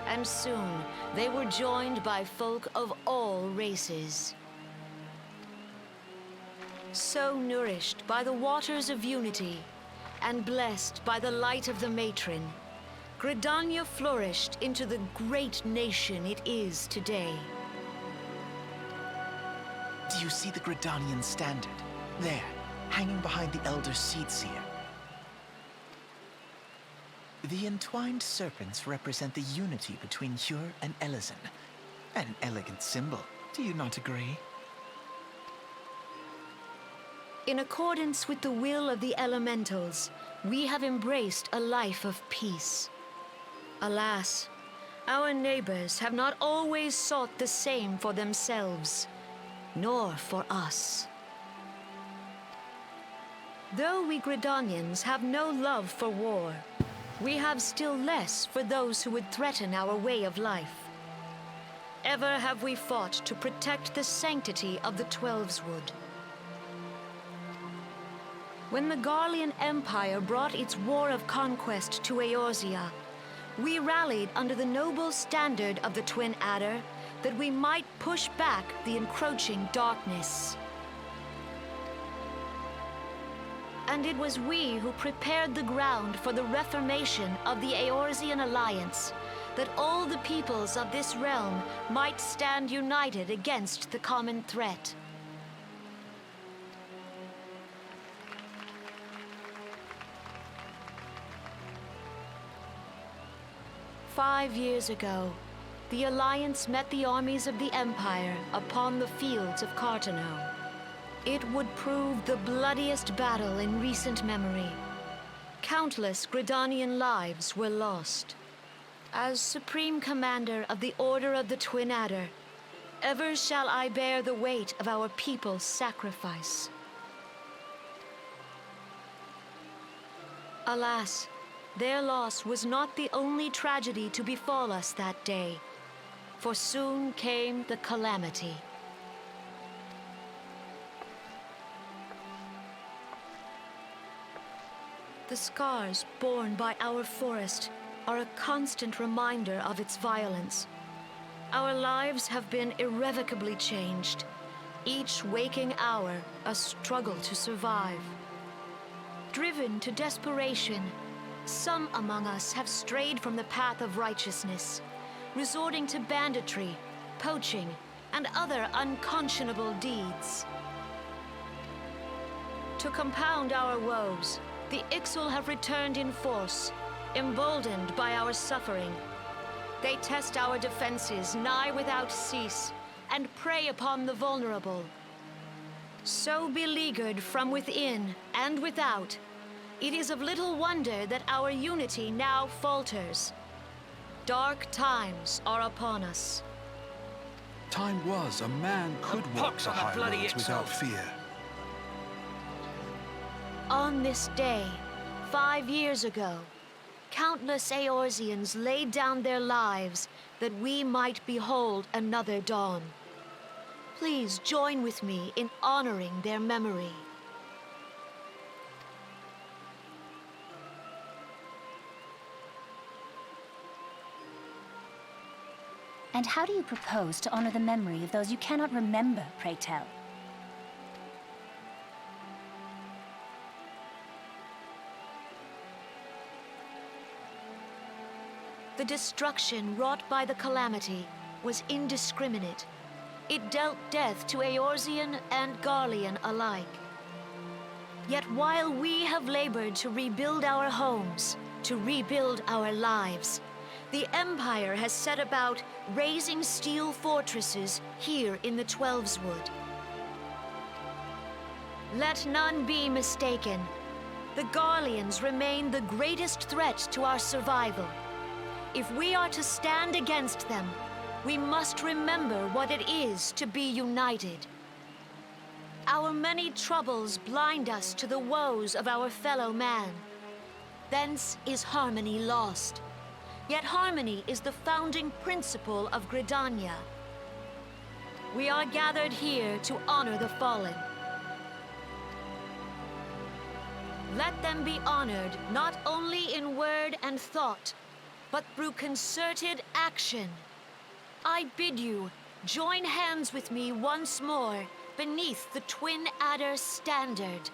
and soon they were joined by folk of all races. So nourished by the waters of unity, and blessed by the light of the matron, Gridania flourished into the great nation it is today. Do you see the Gridanian standard? There, hanging behind the Elder Seed Seer. The entwined serpents represent the unity between Hyur and Elysian. An elegant symbol, do you not agree? In accordance with the will of the elementals, we have embraced a life of peace. Alas, our neighbors have not always sought the same for themselves, nor for us. Though we Gridanians have no love for war, we have still less for those who would threaten our way of life. Ever have we fought to protect the sanctity of the Twelveswood. When the Garlean Empire brought its war of conquest to Eorzea, we rallied under the noble standard of the Twin Adder that we might push back the encroaching darkness. And it was we who prepared the ground for the reformation of the Eorzean Alliance, that all the peoples of this realm might stand united against the common threat. "5 years ago, the Alliance met the armies of the Empire upon the fields of Cartano. It would prove the bloodiest battle in recent memory. Countless Gridanian lives were lost. As Supreme Commander of the Order of the Twin Adder, ever shall I bear the weight of our people's sacrifice. Alas, their loss was not the only tragedy to befall us that day, for soon came the calamity. The scars borne by our forest are a constant reminder of its violence. Our lives have been irrevocably changed, each waking hour a struggle to survive. Driven to desperation, some among us have strayed from the path of righteousness, resorting to banditry, poaching, and other unconscionable deeds. To compound our woes, the Ixal have returned in force, emboldened by our suffering. They test our defenses nigh without cease, and prey upon the vulnerable. So beleaguered from within and without, it is of little wonder that our unity now falters. Dark times are upon us. Time was a man could walk pox the on the high bloody roads without fear. On this day, 5 years ago, countless Eorzeans laid down their lives that we might behold another dawn. Please join with me in honoring their memory. And how do you propose to honor the memory of those you cannot remember, pray tell? The destruction wrought by the calamity was indiscriminate. It dealt death to Eorzean and Garlean alike. Yet while we have labored to rebuild our homes, to rebuild our lives, the Empire has set about raising steel fortresses here in the Twelveswood. Let none be mistaken. The Garleans remain the greatest threat to our survival. If we are to stand against them, we must remember what it is to be united. Our many troubles blind us to the woes of our fellow man. Thence is harmony lost. Yet harmony is the founding principle of Gridania. We are gathered here to honor the fallen. Let them be honored not only in word and thought, but through concerted action. I bid you join hands with me once more beneath the Twin Adder standard.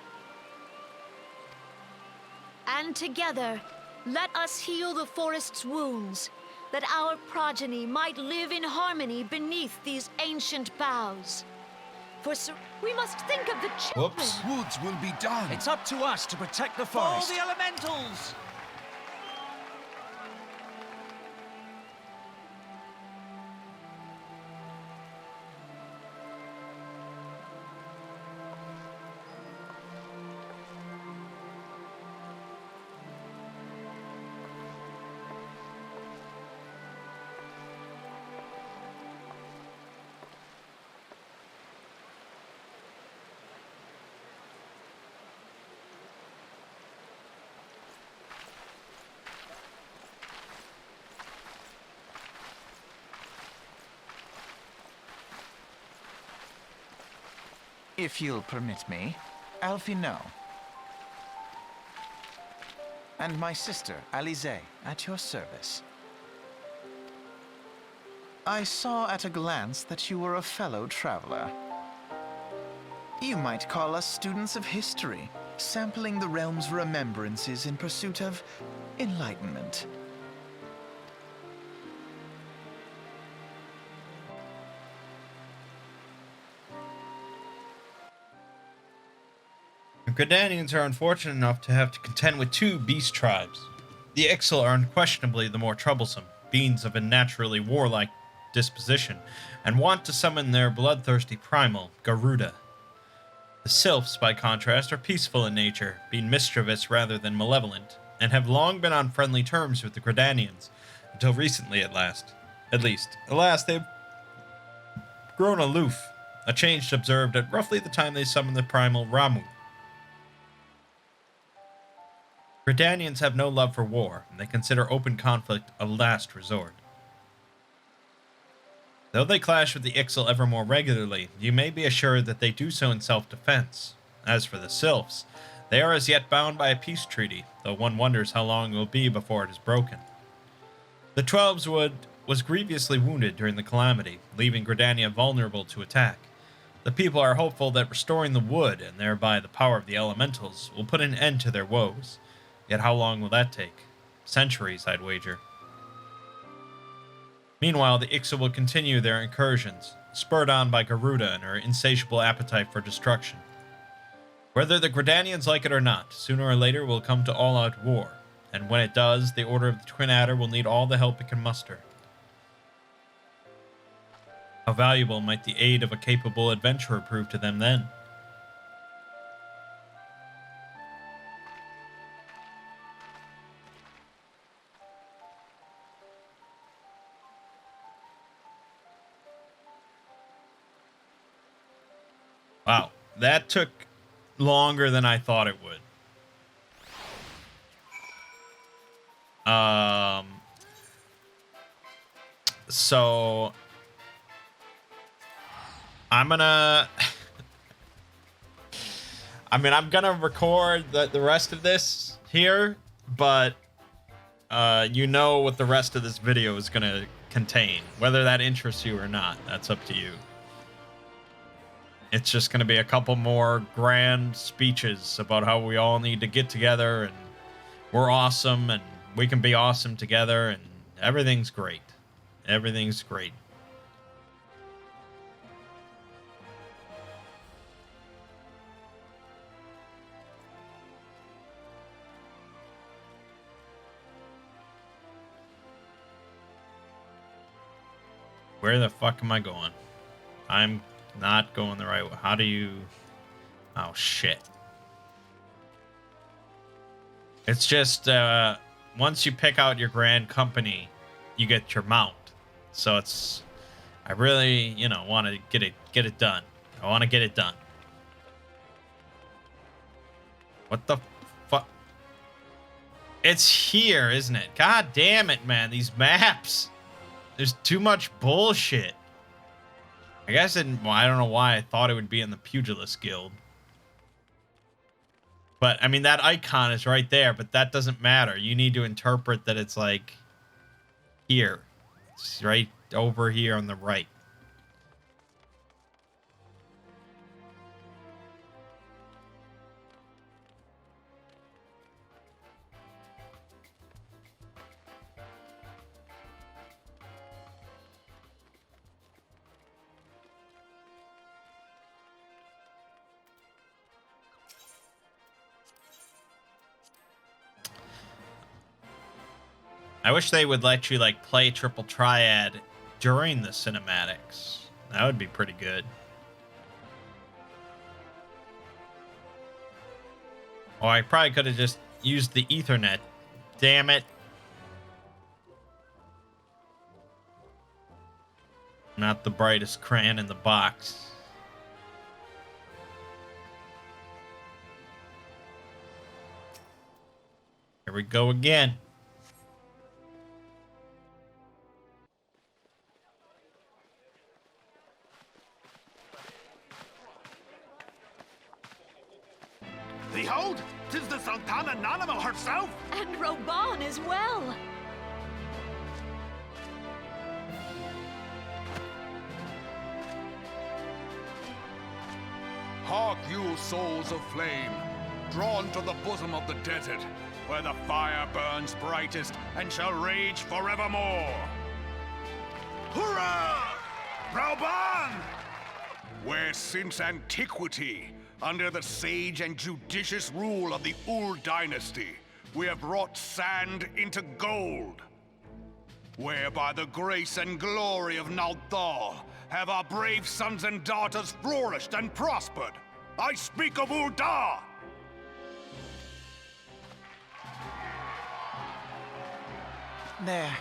And together, let us heal the forest's wounds, that our progeny might live in harmony beneath these ancient boughs. We must think of the children. Whoops. Woods will be done. It's up to us to protect the All forest. the elementals! If you'll permit me, Alfie no. And my sister, Alize, at your service. I saw at a glance that you were a fellow traveler. You might call us students of history, sampling the realm's remembrances in pursuit of enlightenment. The Gridanians are unfortunate enough to have to contend with two beast tribes. The Ixal are unquestionably the more troublesome, beings of a naturally warlike disposition, and want to summon their bloodthirsty primal, Garuda. The Sylphs, by contrast, are peaceful in nature, being mischievous rather than malevolent, and have long been on friendly terms with the Gridanians, until recently at least. Alas, they've grown aloof, a change observed at roughly the time they summoned the primal Ramu. Gridanians have no love for war, and they consider open conflict a last resort. Though they clash with the Ixal ever more regularly, you may be assured that they do so in self-defense. As for the Sylphs, they are as yet bound by a peace treaty, though one wonders how long it will be before it is broken. The Twelveswood was grievously wounded during the calamity, leaving Gridania vulnerable to attack. The people are hopeful that restoring the wood, and thereby the power of the elementals, will put an end to their woes. Yet how long will that take? Centuries, I'd wager. Meanwhile, the Ixal will continue their incursions, spurred on by Garuda and her insatiable appetite for destruction. Whether the Gridanians like it or not, sooner or later will come to all-out war, and when it does, the Order of the Twin Adder will need all the help it can muster. How valuable might the aid of a capable adventurer prove to them then? that took longer than I thought it would. So I'm gonna I'm gonna record the rest of this here, but you know what the rest of this video is gonna contain. Whether that interests you or not, that's up to you. It's just gonna be a couple more grand speeches about how we all need to get together and we're awesome and we can be awesome together and everything's great. Everything's great. Where the fuck am I going? I'm not going the right way. How do you... Oh, shit. It's just, once you pick out your grand company, you get your mount. So it's... I really, you know, want to get it done. I want to get it done. What the fuck? It's here, isn't it? God damn it, man. These maps. There's too much bullshit. I guess I don't know why I thought it would be in the Pugilist Guild. But, I mean, that icon is right there, but that doesn't matter. You need to interpret that it's, like, here. It's right over here on the right. I wish they would let you, like, play Triple Triad during the cinematics. That would be pretty good. Oh, I probably could have just used the Ethernet. Damn it. Not the brightest crayon in the box. Here we go again. Behold, 'tis the Sultana Nanamo herself! And Roban as well. Hark you, souls of flame, drawn to the bosom of the desert, where the fire burns brightest and shall rage forevermore. Hurrah! Rauban! Where since antiquity, under the sage and judicious rule of the Ur dynasty, we have wrought sand into gold. Where by the grace and glory of Naldal have our brave sons and daughters flourished and prospered. I speak of Ul'dah! There,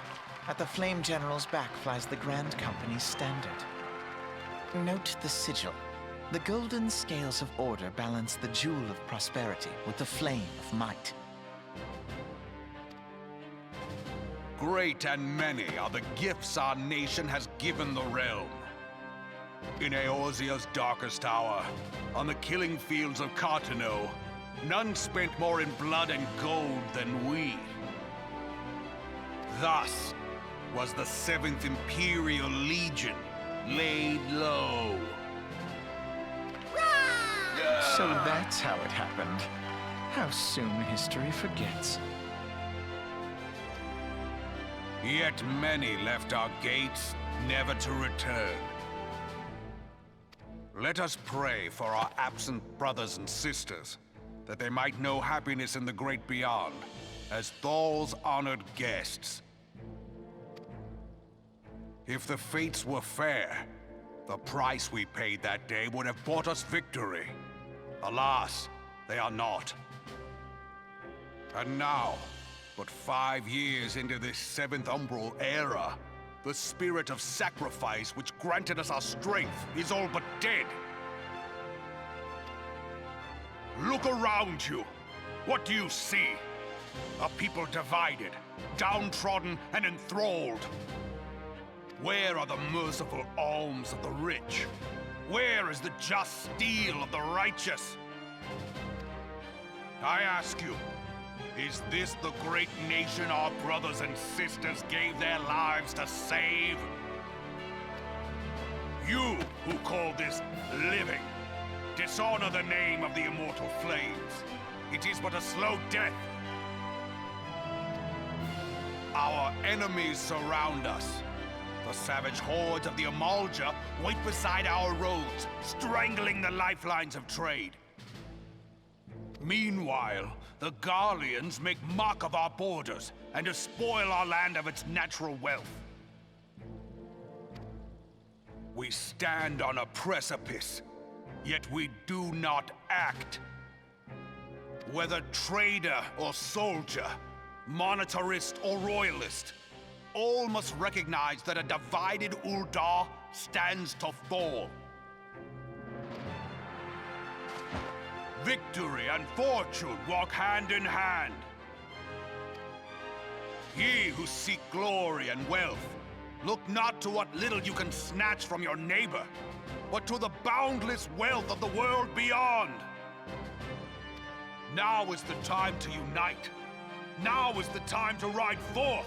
at the Flame General's back flies the Grand Company's standard. Note the sigil. The golden scales of order balance the jewel of prosperity with the flame of might. Great and many are the gifts our nation has given the realm. In Eorzea's darkest hour, on the killing fields of Cartano, none spent more in blood and gold than we. Thus was the 7th Imperial Legion laid low. So that's how it happened. How soon history forgets. Yet many left our gates, never to return. Let us pray for our absent brothers and sisters, that they might know happiness in the great beyond, as Thal's honored guests. If the fates were fair, the price we paid that day would have bought us victory. Alas, they are not. And now, but 5 years into this 7th Umbral era, the spirit of sacrifice which granted us our strength is all but dead. Look around you. What do you see? A people divided, downtrodden, and enthralled. Where are the merciful alms of the rich? Where is the just steel of the righteous? I ask you, is this the great nation our brothers and sisters gave their lives to save? You who call this living, dishonor the name of the immortal flames. It is but a slow death. Our enemies surround us. The savage hordes of the Amalja wait beside our roads, strangling the lifelines of trade. Meanwhile, the Garleans make mock of our borders and despoil our land of its natural wealth. We stand on a precipice, yet we do not act. Whether trader or soldier, monetarist or royalist, all must recognize that a divided Ul'dah stands to fall. Victory and fortune walk hand in hand. Ye who seek glory and wealth, look not to what little you can snatch from your neighbor, but to the boundless wealth of the world beyond. Now is the time to unite. Now is the time to ride forth.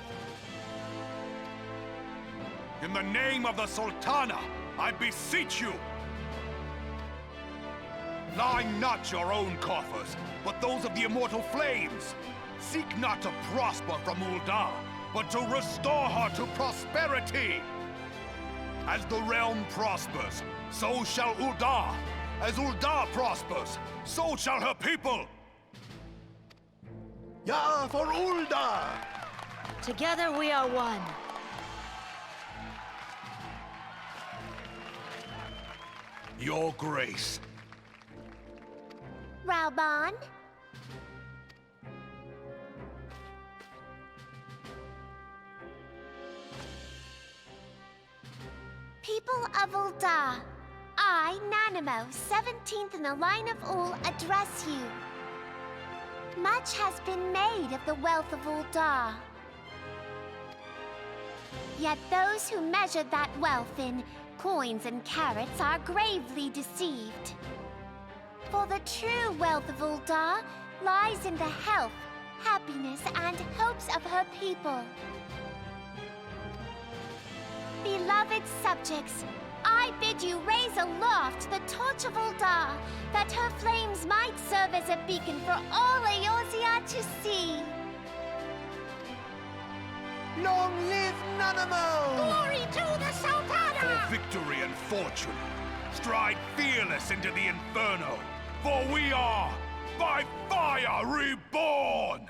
In the name of the Sultana, I beseech you. Line not your own coffers, but those of the immortal flames. Seek not to prosper from Ul'dah, but to restore her to prosperity. As the realm prospers, so shall Ul'dah. As Ul'dah prospers, so shall her people. Ja, for Ul'dah! Together we are one. Your Grace. Raoban? People of Ul'dah, I, Nanamo, 17th in the line of Ul, address you. Much has been made of the wealth of Ul'dah. Yet those who measured that wealth in coins and carats are gravely deceived. For the true wealth of Ul'dah lies in the health, happiness, and hopes of her people. Beloved subjects, I bid you raise aloft the torch of Ul'dah, that her flames might serve as a beacon for all Eorzea to see. Long live Nanamo! Glory to the Sultana! For victory and fortune, stride fearless into the inferno, for we are, by fire, reborn!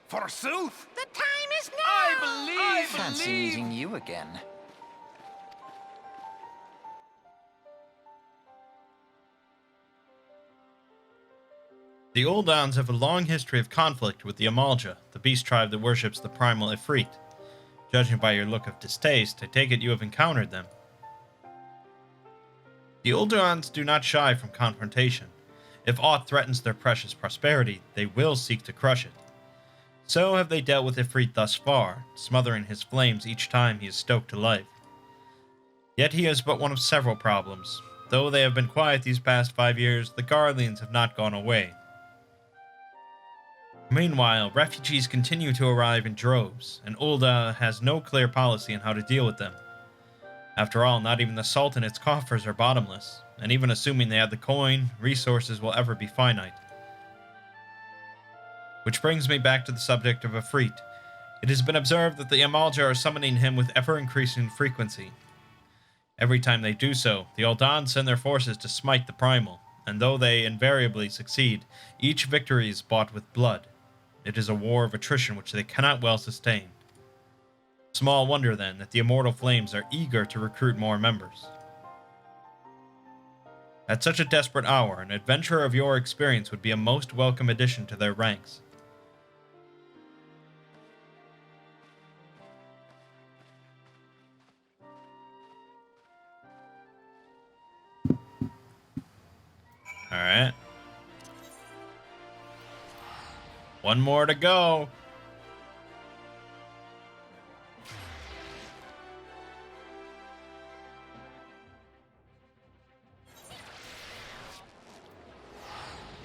Forsooth! The time is now! Fancy meeting you again. The Uldans have a long history of conflict with the Amalja, the beast tribe that worships the primal Ifrit. Judging by your look of distaste, I take it you have encountered them. The Uldans do not shy from confrontation. If aught threatens their precious prosperity, they will seek to crush it. So have they dealt with Ifrit thus far, smothering his flames each time he is stoked to life. Yet he is but one of several problems. Though they have been quiet these past 5 years, the Garleans have not gone away. Meanwhile, refugees continue to arrive in droves, and Ul'dah has no clear policy on how to deal with them. After all, not even the Sultanate's coffers are bottomless, and even assuming they have the coin, resources will ever be finite. Which brings me back to the subject of Ifrit. It has been observed that the Amalja are summoning him with ever-increasing frequency. Every time they do so, the Uldans send their forces to smite the primal, and though they invariably succeed, each victory is bought with blood. It is a war of attrition which they cannot well sustain. Small wonder, then, that the immortal flames are eager to recruit more members. At such a desperate hour, an adventurer of your experience would be a most welcome addition to their ranks. right. One more to go.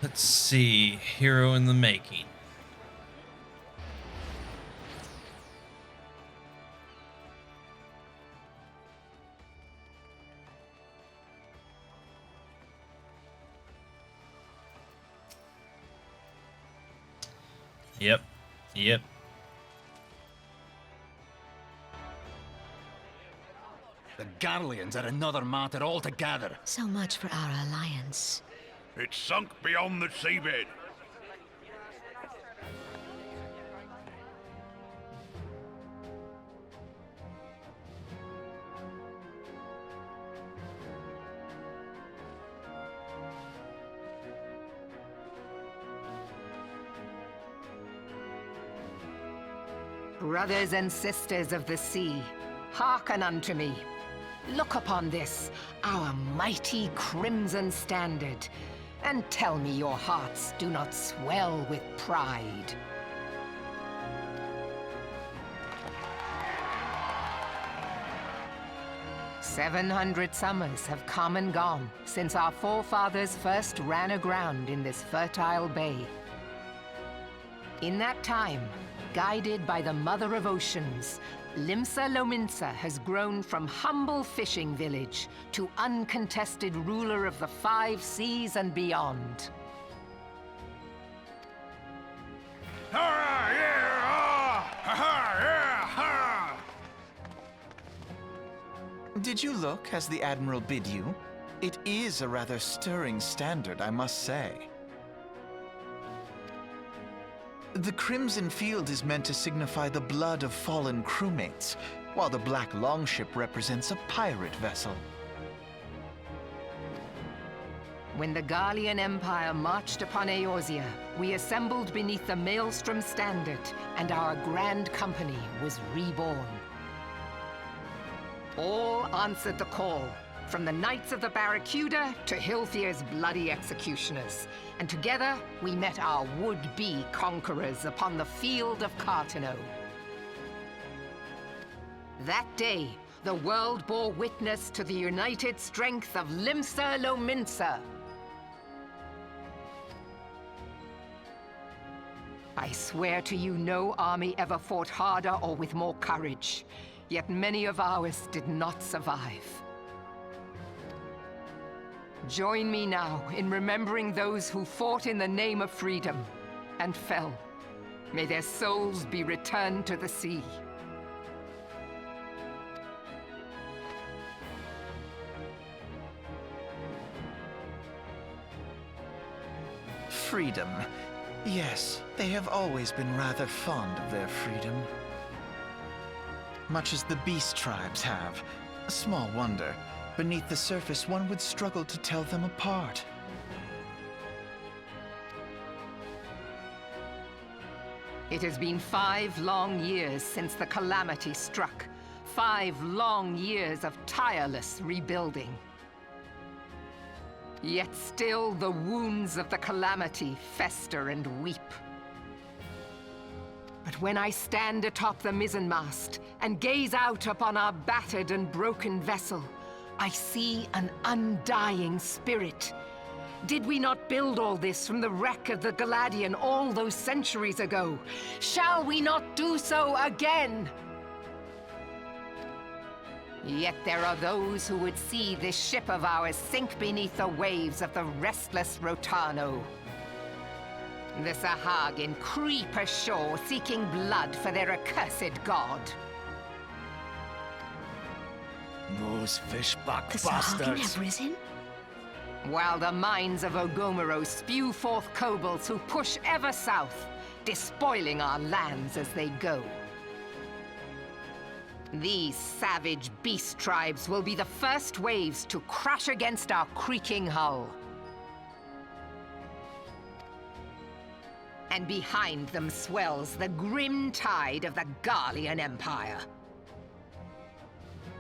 Let's see. Hero in the making. Yep. Yep. The Garleans are another matter altogether. So much for our alliance. It's sunk beyond the seabed. Brothers and sisters of the sea, hearken unto me. Look upon this, our mighty crimson standard, and tell me your hearts do not swell with pride. "700 summers have come and gone since our forefathers first ran aground in this fertile bay. In that time, guided by the Mother of Oceans, Limsa Lominsa has grown from humble fishing village to uncontested ruler of the 5 seas and beyond. Did you look as the Admiral bid you? It is a rather stirring standard, I must say. The crimson field is meant to signify the blood of fallen crewmates, while the black longship represents a pirate vessel. When the Garlean Empire marched upon Eorzea, we assembled beneath the Maelstrom standard, and our grand company was reborn. All answered the call, from the Knights of the Barracuda to Hilthier's bloody executioners, and together we met our would-be conquerors upon the field of Cartano. That day, the world bore witness to the united strength of Limsa Lominsa. I swear to you, no army ever fought harder or with more courage, yet many of ours did not survive. Join me now in remembering those who fought in the name of freedom and fell. May their souls be returned to the sea. Freedom. Yes, they have always been rather fond of their freedom. Much as the beast tribes have. Small wonder. Beneath the surface, one would struggle to tell them apart. It has been 5 long years since the calamity struck. 5 long years of tireless rebuilding. Yet still the wounds of the calamity fester and weep. But when I stand atop the mizzenmast and gaze out upon our battered and broken vessel, I see an undying spirit. Did we not build all this from the wreck of the Galadian all those centuries ago? Shall we not do so again? Yet there are those who would see this ship of ours sink beneath the waves of the restless Rotano. The Sahagin creep ashore seeking blood for their accursed god. Those fishback The Sahagin bastards. have risen? While the mines of Ogomoro spew forth kobolds who push ever south, despoiling our lands as they go. These savage beast tribes will be the first waves to crash against our creaking hull. And behind them swells the grim tide of the Garlean Empire.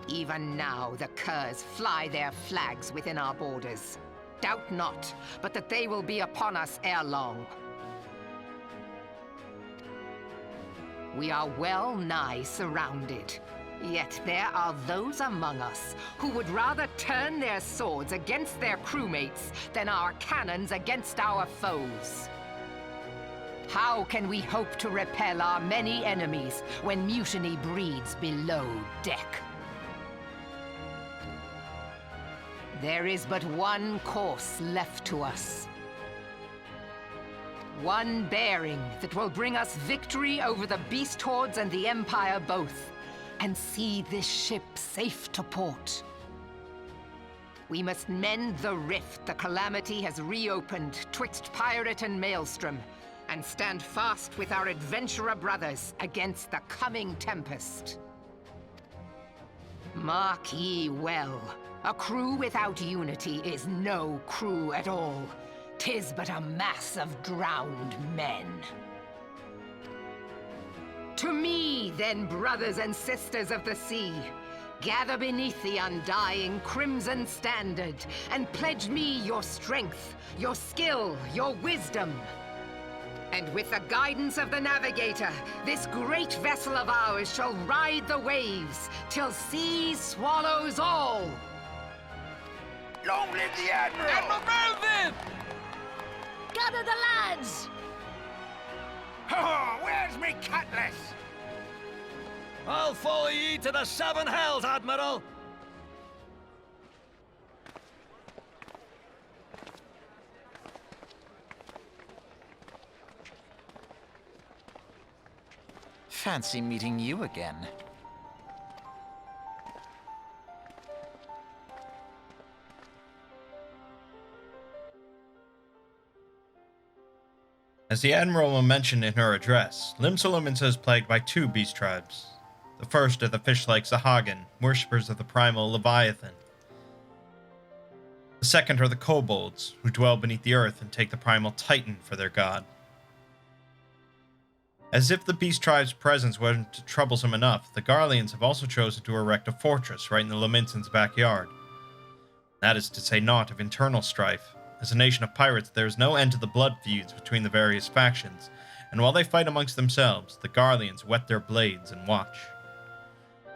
Even now, the Curs fly their flags within our borders. doubt not, but that they will be upon us ere long. We are well nigh surrounded. Yet there are those among us who would rather turn their swords against their crewmates than our cannons against our foes. How can we hope to repel our many enemies when mutiny breeds below deck? There is but one course left to us. One bearing that will bring us victory over the beast hordes and the Empire both, and see this ship safe to port. We must mend the rift the Calamity has reopened twixt Pirate and Maelstrom, and stand fast with our adventurer brothers against the coming tempest. Mark ye well, a crew without unity is no crew at all. 'Tis but a mass of drowned men. To me, then, brothers and sisters of the sea, gather beneath the undying crimson standard, and pledge me your strength, your skill, your wisdom. And with the guidance of the navigator, this great vessel of ours shall ride the waves till sea swallows all. Long live the Admiral! Admiral Melvin! Gather the lads! Oh, where's me cutlass? I'll follow ye to the seven hells, Admiral! Fancy meeting you again. As the Admiral mentioned in her address, Limsa is plagued by two beast tribes. The first are the fish-like Zahagan, worshippers of the primal Leviathan. The second are the kobolds, who dwell beneath the earth and take the primal Titan for their god. As if the beast tribe's presence wasn't troublesome enough, the Garleans have also chosen to erect a fortress right in the Laminson's backyard. That is to say naught of internal strife. As a nation of pirates, there is no end to the blood feuds between the various factions, and while they fight amongst themselves, the Garleans whet their blades and watch.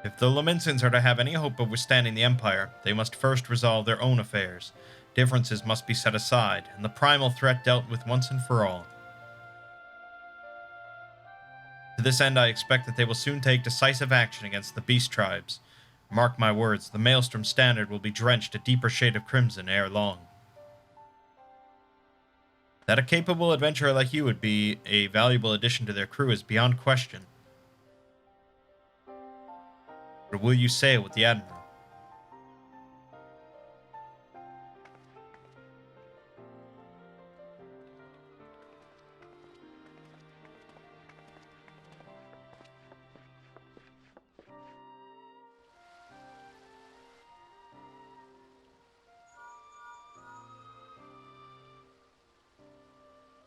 If the Laminsons are to have any hope of withstanding the Empire, they must first resolve their own affairs. Differences must be set aside, and the primal threat dealt with once and for all. To this end, I expect that they will soon take decisive action against the beast tribes. Mark my words, the Maelstrom standard will be drenched a deeper shade of crimson ere long. That a capable adventurer like you would be a valuable addition to their crew is beyond question. Or will you sail with the Admiral?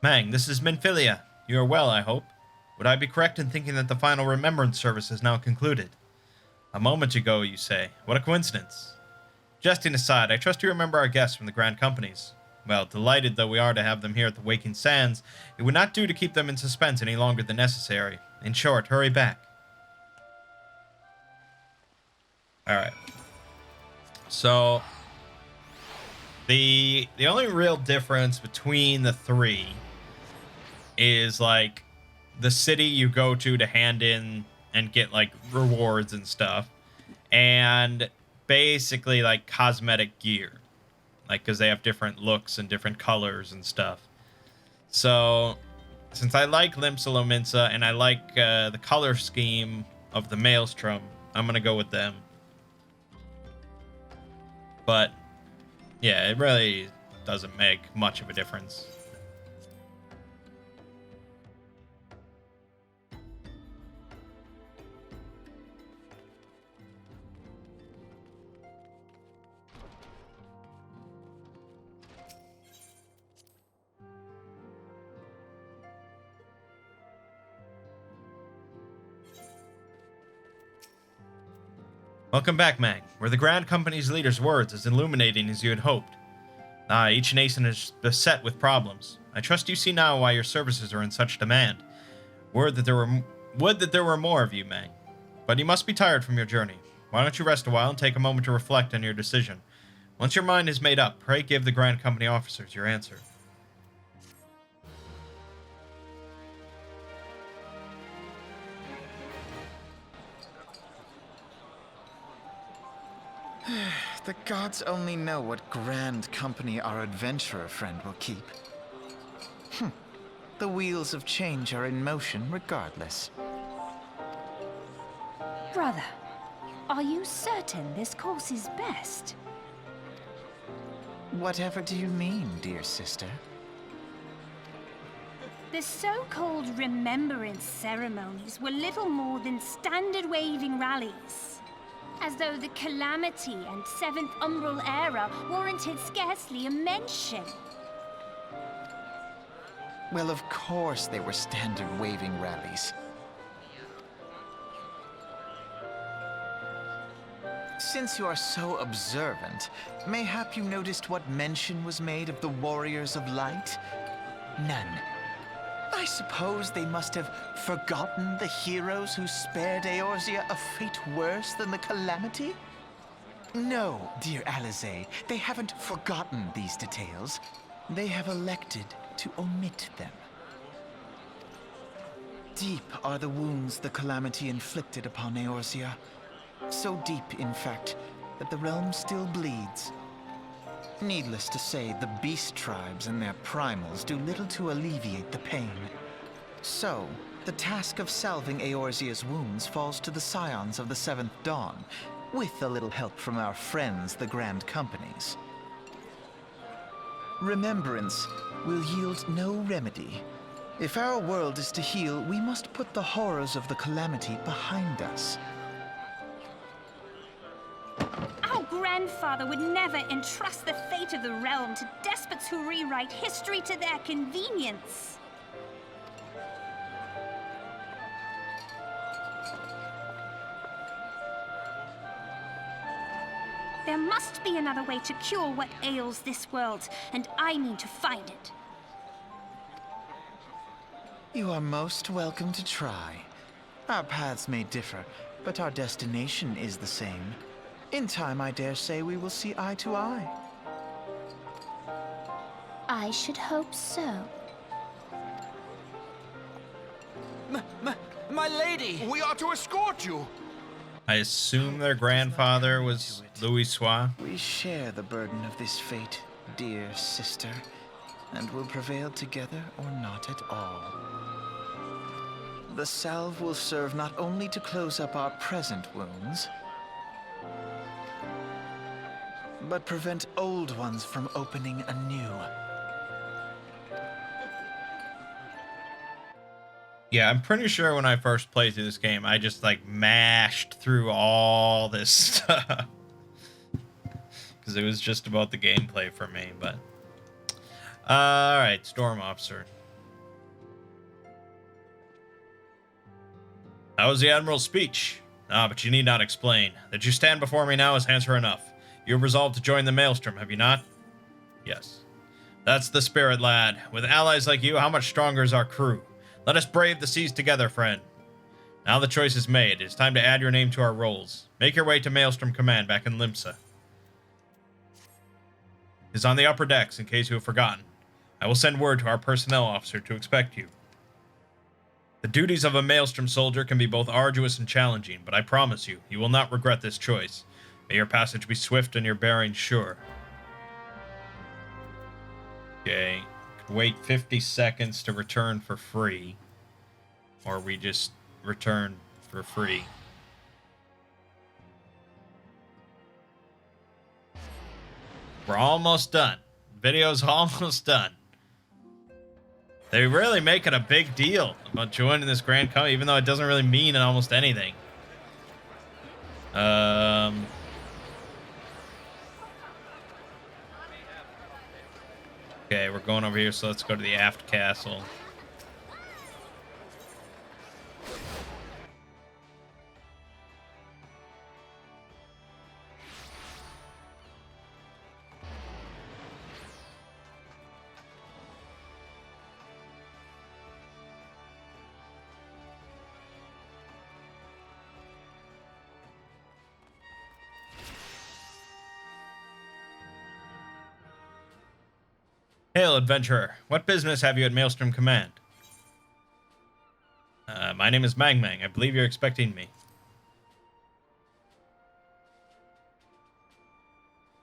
Mangg, this is Minfilia. You are well, I hope. Would I be correct in thinking that the final remembrance service is now concluded? A moment ago, you say. What a coincidence. Jesting aside, I trust you remember our guests from the Grand Companies. Well, delighted though we are to have them here at the Waking Sands, it would not do to keep them in suspense any longer than necessary. In short, hurry back. Alright. So, the only real difference between the three is, like, the city you go to hand in and get, like, rewards and stuff, and basically, like, cosmetic gear. Like, because they have different looks and different colors and stuff. So, since I like Limsa Lominsa and I like the color scheme of the Maelstrom, I'm going to go with them. But, yeah, it really doesn't make much of a difference. Welcome back, Mangg. Were the Grand Company's leader's words as illuminating as you had hoped? Ah, each nation is beset with problems. I trust you see now why your services are in such demand. Would that there were more of you, Mangg. But you must be tired from your journey. Why don't you rest a while and take a moment to reflect on your decision? Once your mind is made up, pray give the Grand Company officers your answer. The gods only know what grand company our adventurer friend will keep. The wheels of change are in motion regardless. Brother, are you certain this course is best? Whatever do you mean, dear sister? The so-called remembrance ceremonies were little more than standard waving rallies. As though the Calamity and Seventh Umbral era warranted scarcely a mention. Well, of course they were standard waving rallies. Since you are so observant, mayhap you noticed what mention was made of the Warriors of Light? None. I suppose they must have forgotten the heroes who spared Eorzea a fate worse than the Calamity? No, dear Alizé, they haven't forgotten these details. They have elected to omit them. Deep are the wounds the Calamity inflicted upon Eorzea. So deep, in fact, that the realm still bleeds. Needless to say, the beast tribes and their primals do little to alleviate the pain. So, the task of salving Eorzea's wounds falls to the scions of the Seventh Dawn, with a little help from our friends, the Grand Companies. Remembrance will yield no remedy. If our world is to heal, we must put the horrors of the Calamity behind us. Our grandfather would never entrust the fate of the realm to despots who rewrite history to their convenience. There must be another way to cure what ails this world, and I mean to find it. You are most welcome to try. Our paths may differ, but our destination is the same. In time, I dare say we will see eye to eye. I should hope so. My lady! We are to escort you! I assume their grandfather was Louis Sois. We share the burden of this fate, dear sister, and will prevail together or not at all. The salve will serve not only to close up our present wounds, but prevent old ones from opening anew. Yeah, I'm pretty sure when I first played through this game, I just like mashed through all this stuff. Because it was just about the gameplay for me, but... Alright, Storm Officer. How was the Admiral's speech? Ah, but you need not explain. That you stand before me now is answer enough. You have resolved to join the Maelstrom, have you not? Yes. That's the spirit, lad. With allies like you, how much stronger is our crew? Let us brave the seas together, friend. Now the choice is made. It is time to add your name to our rolls. Make your way to Maelstrom Command back in Limsa. It is on the upper decks, in case you have forgotten. I will send word to our personnel officer to expect you. The duties of a Maelstrom soldier can be both arduous and challenging, but I promise you, you will not regret this choice. May your passage be swift and your bearing sure. Okay. Wait 50 seconds to return for free. Or we just return for free. We're almost done. Video's almost done. They're really making a big deal about joining this Grand Company, even though it doesn't really mean almost anything. Okay, we're going over here, so let's go to the aft castle. Hail, adventurer. What business have you at Maelstrom Command? My name is Mangg. I believe you're expecting me.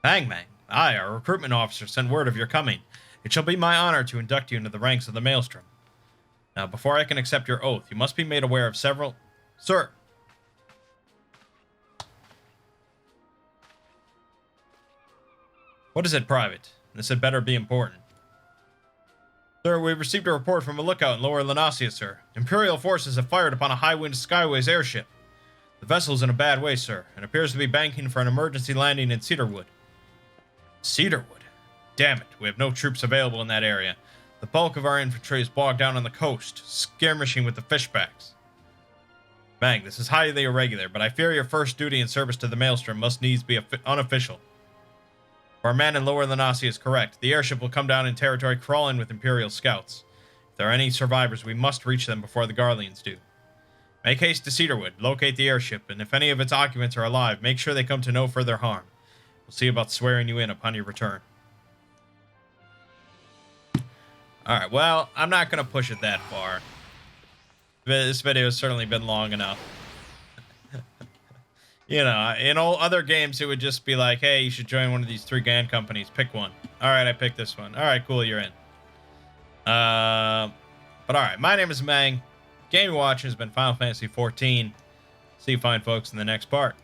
Mangg. I, our recruitment officer, sent word of your coming. It shall be my honor to induct you into the ranks of the Maelstrom. Now, before I can accept your oath, you must be made aware of several... Sir! What is it, Private? This had better be important. Sir, we've received a report from a lookout in Lower Lenasia, sir. Imperial forces have fired upon a High-Wind Skyways airship. The vessel's in a bad way, sir, and appears to be banking for an emergency landing in Cedarwood. Cedarwood? Damn it, we have no troops available in that area. The bulk of our infantry is bogged down on the coast, skirmishing with the fishbacks. Mangg, this is highly irregular, but I fear your first duty in service to the Maelstrom must needs be unofficial. If our man in Lower Lenasia is correct, the airship will come down in territory crawling with Imperial scouts. If there are any survivors, we must reach them before the Garleans do. Make haste to Cedarwood, locate the airship, and if any of its occupants are alive, make sure they come to no further harm. We'll see about swearing you in upon your return. Alright, well, I'm not going to push it that far. This video has certainly been long enough. You know, in all other games, it would just be like, hey, you should join one of these 3 GAN companies. Pick one. Alright, I picked this one. Alright, cool, you're in. But alright, my name is Mangg. Game you're watching has been Final Fantasy XIV. See you fine folks in the next part.